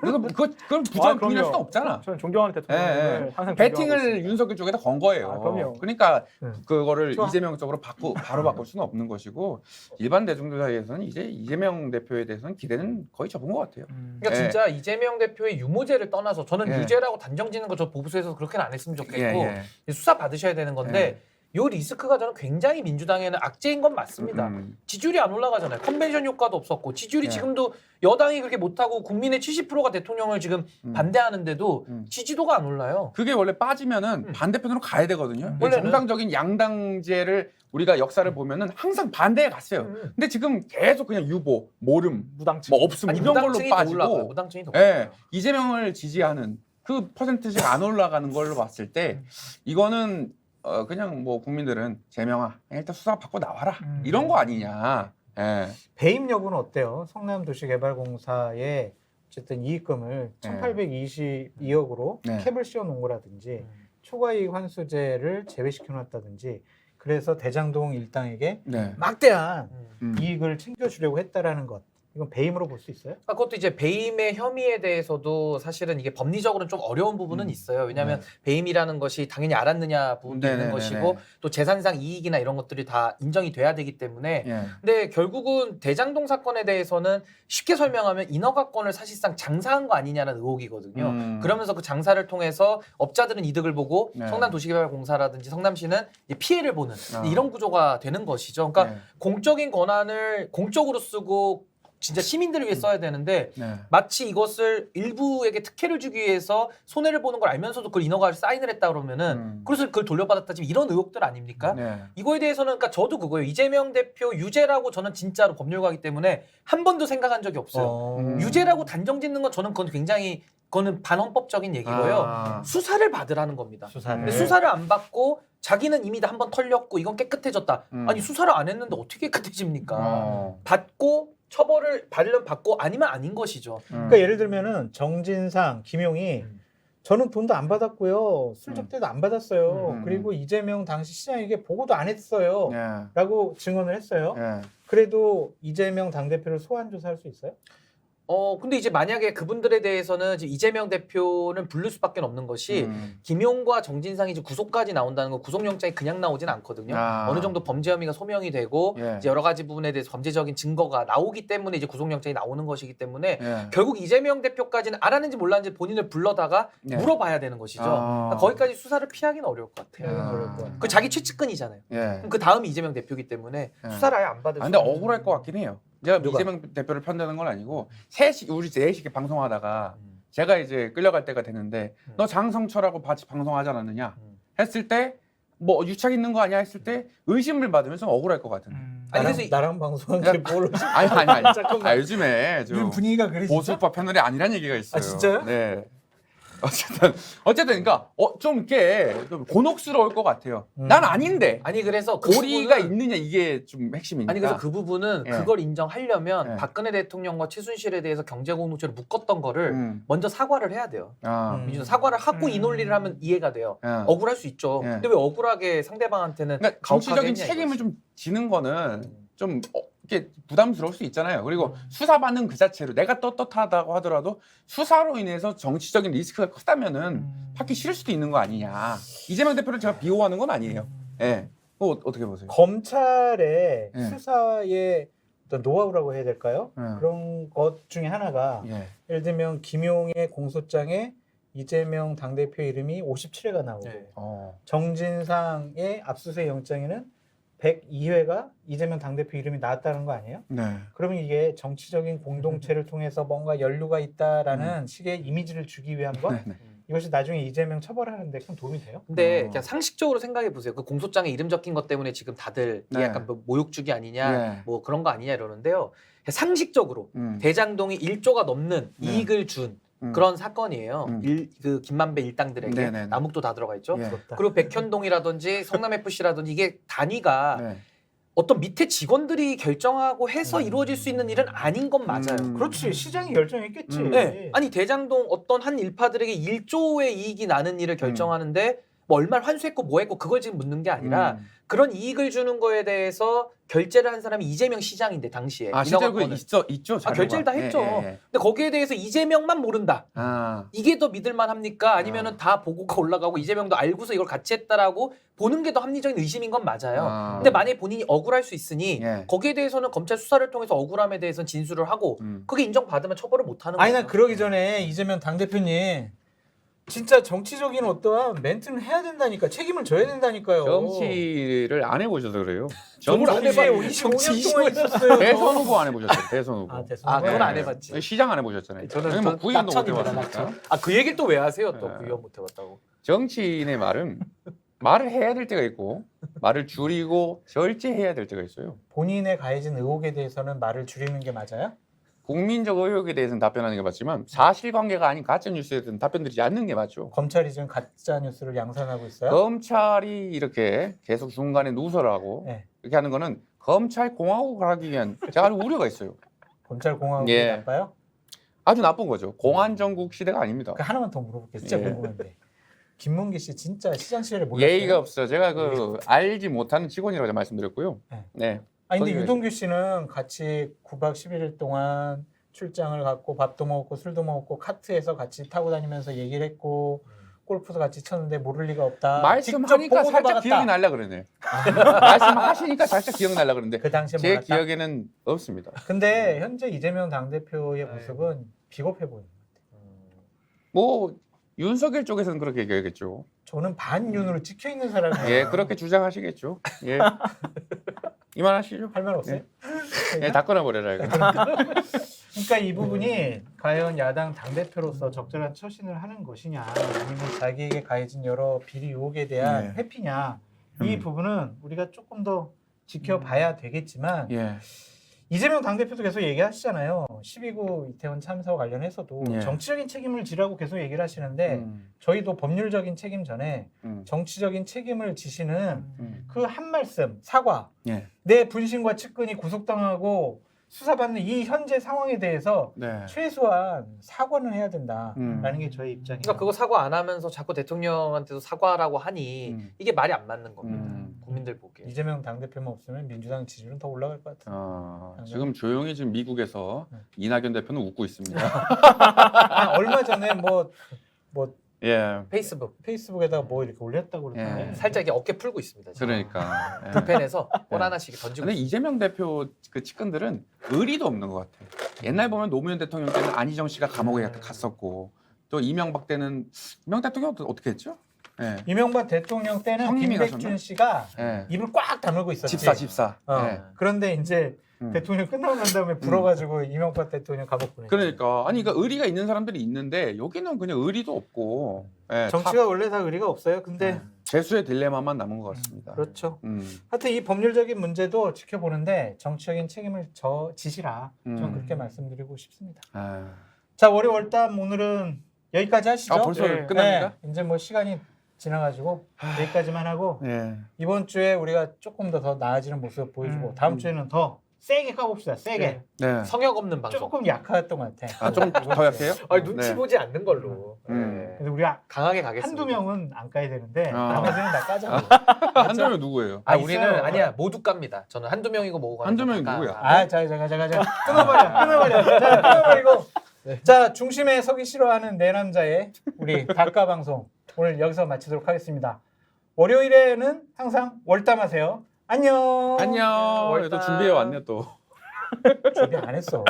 그걸 부정할 수는 없잖아. 저는 존경하는 대통령을 항상 배팅을 존경하고 윤석열 쪽에다 건 거예요. 아, 그럼요. 그러니까 그거를 좋아. 이재명 쪽으로 바로 바꿀 수는 없는 것이고 일반 대중들 사이에서는 이제 이재명 대표에 대해서는 기대는 거의 접은 것 같아요. 그러니까 예. 진짜 이재명 대표의 유무죄를 떠나서 저는 예. 유죄라고 단정짓는 거 저 보부서에서 그렇게는 안 했으면 좋겠고 예, 수사 받으셔야 되는 건데 요 리스크가 저는 굉장히 민주당에는 악재인 건 맞습니다. 지지율이 안 올라가잖아요. 컨벤션 효과도 없었고 지지율이 예. 지금도 여당이 그렇게 못하고 국민의 70%가 대통령을 지금 반대하는데도 지지도가 안 올라요. 그게 원래 빠지면은 반대편으로 가야 되거든요. 원래는. 정상적인 양당제를 우리가 역사를 보면은 항상 반대에 갔어요. 근데 지금 계속 그냥 유보, 모름, 무당층. 뭐 없음 아니 이런 걸로 무당층이 더 올라가요. 빠지고 무당층이 더 예, 올라가요. 이재명을 지지하는 그 퍼센트지가 안 올라가는 걸로 봤을 때 이거는 그냥 뭐 국민들은 재명아 일단 수사 받고 나와라 이런 거 아니냐. 예. 배임 여부는 어때요? 성남도시개발공사에 어쨌든 이익금을 1,822억으로 네. 캡을 씌워놓은 거라든지 초과이익 환수제를 제외시켜놨다든지 그래서 대장동 일당에게 네. 막대한 음. 이익을 챙겨주려고 했다라는 것. 이건 배임으로 볼 수 있어요? 그러니까 그것도 이제 배임의 혐의에 대해서도 사실은 이게 법리적으로는 좀 어려운 부분은 있어요. 왜냐하면 배임이라는 것이 당연히 알았느냐 부분도 있는 것이고 또 재산상 이익이나 이런 것들이 다 인정이 돼야 되기 때문에 예. 근데 결국은 대장동 사건에 대해서는 쉽게 설명하면 인허가권을 사실상 장사한 거 아니냐는 의혹이거든요. 그러면서 그 장사를 통해서 업자들은 이득을 보고 네. 성남도시개발공사라든지 성남시는 이제 피해를 보는 이런 구조가 되는 것이죠. 그러니까 공적인 권한을 공적으로 쓰고 진짜 시민들을 위해 써야 되는데 네. 마치 이것을 일부에게 특혜를 주기 위해서 손해를 보는 걸 알면서도 그걸 인허가를 사인을 했다 그러면은 그래서 그걸 돌려받았다 지금 이런 의혹들 아닙니까? 네. 이거에 대해서는 그러니까 저도 그거예요. 이재명 대표 유죄라고 저는 진짜로 법률가이기 때문에 한 번도 생각한 적이 없어요. 유죄라고 단정 짓는 건 저는 그건 굉장히 그거는 반헌법적인 얘기고요. 수사를 받으라는 겁니다. 근데 수사를 안 받고 자기는 이미 다 한 번 털렸고 이건 깨끗해졌다. 아니 수사를 안 했는데 어떻게 깨끗해집니까? 받고 처벌을 받으려면 받고 아니면 아닌 것이죠. 그러니까 예를 들면은 정진상, 김용이 저는 돈도 안 받았고요. 술접대도 안 받았어요. 그리고 이재명 당시 시장에게 보고도 안 했어요. 라고 증언을 했어요. 그래도 이재명 당대표를 소환 조사할 수 있어요? 근데 이제 만약에 그분들에 대해서는 지금 이재명 대표는 부를 수밖에 없는 것이 김용과 정진상이 이제 구속까지 나온다는 건 구속영장이 그냥 나오진 않거든요. 어느 정도 범죄 혐의가 소명이 되고 이제 여러 가지 부분에 대해서 범죄적인 증거가 나오기 때문에 이제 구속영장이 나오는 것이기 때문에 결국 이재명 대표까지는 알았는지 몰랐는지 본인을 불러다가 물어봐야 되는 것이죠. 그러니까 거기까지 수사를 피하기는 어려울 것 같아요. 그 자기 최측근이잖아요. 그럼 그 다음이 이재명 대표이기 때문에 수사를 아예 안 받을 수 근데 억울할 것 같긴 해요. 제가 이재명 대표를 편드는 건 아니고 우리 4시 방송하다가 제가 이제 끌려갈 때가 됐는데 너 장성철하고 같이 방송하지 않았느냐 했을 때 뭐 유착 있는 거 아니야 했을 때 의심을 받으면서 억울할 것 같은데. 아니 그래서 나랑 방송한 게 뭘? 아니. 요즘에 좀 분위기가 그래 진짜? 보수파 패널이 아니란 얘기가 있어요. 아, 진짜요? 네. 어쨌든 그러니까 좀 이렇게 좀 곤혹스러울 것 같아요. 난 아닌데. 아니 그래서 고리가 있느냐 이게 좀 핵심이니까. 아니 그래서 그 부분은 예. 그걸 인정하려면 예. 박근혜 대통령과 최순실에 대해서 경제공동체로 묶었던 거를 먼저 사과를 해야 돼요. 민주당 사과를 하고 이 논리를 하면 이해가 돼요. 억울할 수 있죠. 근데 왜 억울하게 상대방한테는 그러니까 정치적인 책임을 좀 지는 거는 좀 이렇게 부담스러울 수 있잖아요. 그리고 수사받는 그 자체로 내가 떳떳하다고 하더라도 수사로 인해서 정치적인 리스크가 크다면은 받기 싫을 수도 있는 거 아니냐. 이재명 대표를 제가 비호하는 건 아니에요. 예. 그거 어떻게 보세요? 검찰의 예. 수사의 어떤 노하우라고 해야 될까요? 예. 그런 것 중에 하나가 예. 예를 들면 김용의 공소장에 이재명 당대표 이름이 57회가 나오고 네. 정진상의 압수수색 영장에는 102회가 이재명 당대표 이름이 나왔다는 거 아니에요? 네. 그러면 이게 정치적인 공동체를 통해서 뭔가 연루가 있다라는 식의 이미지를 주기 위한 것? 네. 이것이 나중에 이재명 처벌하는 데 큰 도움이 돼요? 근데 그냥 상식적으로 생각해 보세요. 그 공소장에 이름 적힌 것 때문에 지금 다들 네. 약간 뭐 모욕주기 아니냐, 네. 뭐 그런 거 아니냐 이러는데요. 상식적으로 대장동이 1조가 넘는 이익을 준 그런 사건이에요. 그 김만배 일당들에게 네네네. 남욱도 다 들어가 있죠. 예. 그리고 백현동이라든지 성남FC라든지 이게 단위가 네. 어떤 밑에 직원들이 결정하고 해서 이루어질 수 있는 일은 아닌 건 맞아요. 그렇지, 시장이 결정했겠지. 네. 아니 대장동 어떤 한 일파들에게 1조의 이익이 나는 일을 결정하는데 뭐 얼마를 환수했고 뭐 했고 그걸 지금 묻는 게 아니라 그런 이익을 주는 거에 대해서 결재를 한 사람이 이재명 시장인데 당시에 실제로 그 있죠. 결재를 다 했죠. 근데 거기에 대해서 이재명만 모른다. 이게 더 믿을만 합니까? 아니면은 다 보고가 올라가고 이재명도 알고서 이걸 같이 했다라고 보는 게 더 합리적인 의심인 건 맞아요. 근데 만약에 본인이 억울할 수 있으니 거기에 대해서는 검찰 수사를 통해서 억울함에 대해서는 진술을 하고 그게 인정받으면 처벌을 못 하는 거예요. 아니 난 그러기 전에 이재명 당대표님 진짜 정치적인 어떠한 멘트는 해야 된다니까. 책임을 져야 된다니까요. 정치를 안 해보셔서 그래요. 정치에 25년 동안 있었어요. 대선 후보 안 해보셨어요. 대선 후보. 그건 안 해봤지. 시장 안 해보셨잖아요. 저는 뭐 구의원도 못 낙천입니다, 해봤으니까. 낙천. 그 얘기를 또 왜 하세요? 또 구의원 못 해봤다고. 정치인의 말은 말을 해야 될 때가 있고 말을 줄이고 절제해야 될 때가 있어요. 본인의 가해진 의혹에 대해서는 말을 줄이는 게 맞아요? 국민적 의혹에 대해서는 답변하는 게 맞지만 사실관계가 아닌 가짜뉴스에 대해서는 답변드리지 않는 게 맞죠. 검찰이 지금 가짜 뉴스를 양산하고 있어요? 검찰이 이렇게 계속 중간에 누설하고 네. 이렇게 하는 거는 검찰 공화국을 하기 위한 제가 아주 우려가 있어요. 검찰 공화국이 예. 나빠요? 아주 나쁜 거죠. 공안정국 시대가 아닙니다. 그 하나만 더 물어볼게요. 진짜 예. 궁금한데. 김문기 씨 진짜 시장 시절에 몰랐어요? 예의가 없어요. 제가 그 알지 못하는 직원이라고 제가 말씀드렸고요. 네. 네. 아니 근데 거기가 유동규 씨는 같이 9박 11일 동안 출장을 갔고 밥도 먹었고 술도 먹었고 카트에서 같이 타고 다니면서 얘기를 했고 골프도 같이 쳤는데 모를 리가 없다. 말씀하니까 직접 보고도 살짝 받았다. 기억이 날라 그러네. 말씀하시니까 살짝 기억이 날라 그러는데 그 당시에 제 몰랐다. 기억에는 없습니다. 근데 현재 이재명 당대표의 모습은 비겁해 보여요. 뭐 윤석열 쪽에서는 그렇게 얘기하겠죠. 저는 반윤으로 찍혀 있는 사람이에요. 예, 그렇게 주장하시겠죠. 예. 이만하시죠. 할 말 없어요? 예. 예, 다 끊어버려라 이거. 그러니까 이 부분이 과연 야당 당대표로서 적절한 처신을 하는 것이냐 아니면 자기에게 가해진 여러 비리 의혹에 대한 회피냐 이 부분은 우리가 조금 더 지켜봐야 되겠지만 이재명 당대표도 계속 얘기하시잖아요. 12구 이태원 참사와 관련해서도 정치적인 책임을 지라고 계속 얘기를 하시는데 저희도 법률적인 책임 전에 정치적인 책임을 지시는 그 한 말씀, 사과, 내 분신과 측근이 구속당하고 수사받는 이 현재 상황에 대해서 최소한 사과는 해야 된다라는 게 저희 입장이에요. 그러니까 그거 사과 안 하면서 자꾸 대통령한테도 사과라고 하니 이게 말이 안 맞는 겁니다. 국민들 보기에. 이재명 당대표만 없으면 민주당 지지율은 더 올라갈 것 같아요. 지금 조용히 지금 미국에서 이낙연 대표는 웃고 있습니다. 얼마 전에 뭐 페이스북에다가 뭐 이렇게 올렸다고 그러던데. 살짝 이게 어깨 풀고 있습니다. 지금. 그러니까 불펜에서 볼 하나씩 던지고. 근데 이재명 대표 그 측근들은 의리도 없는 것 같아요. 옛날 보면 노무현 대통령 때는 안희정 씨가 감옥에 갔었고 또 이명박 때는 이명박 대통령 어떻게 했죠? 이명박 대통령 때는 형님이 김백준 가셨나? 씨가 입을 꽉 다물고 있었지. 집사. 그런데 이제 대통령 끝나고 난 다음에 불어가지고 이명박 대통령 감옥 보냈죠. 그러니까 아니 그러니까 의리가 있는 사람들이 있는데 여기는 그냥 의리도 없고 정치가 원래 다 의리가 없어요. 근데 재수의 딜레마만 남은 것 같습니다. 그렇죠. 하여튼 이 법률적인 문제도 지켜보는데 정치적인 책임을 지시라. 저는 그렇게 말씀드리고 싶습니다. 자 월요 월담 오늘은 여기까지 하시죠. 벌써 끝납니까? 이제 뭐 시간이 지나가지고 여기까지만 하고 이번 주에 우리가 조금 더 나아지는 모습 보여주고 다음 주에는 더 세게 까봅시다. 세게. 성역 없는 방송. 조금 약했던 것 같아. 좀 더 약해요? 아니, 눈치 보지 않는 걸로. 근데 우리가 강하게 가겠습니다. 한두 명은 안 까야 되는데 나머지는 다 까자. 한두 명 누구예요? 우리는 아니야 모두 깝니다. 저는 한두 명이고 뭐고 가는 한두 명이 거 까. 누구야? 자 끊어버려. 자 끊어버리고. 자 중심에 서기 싫어하는 내 남자의 우리 닭가 방송 오늘 여기서 마치도록 하겠습니다. 월요일에는 항상 월담하세요. 안녕. 또 준비해 왔네 또. 준비 안 했어.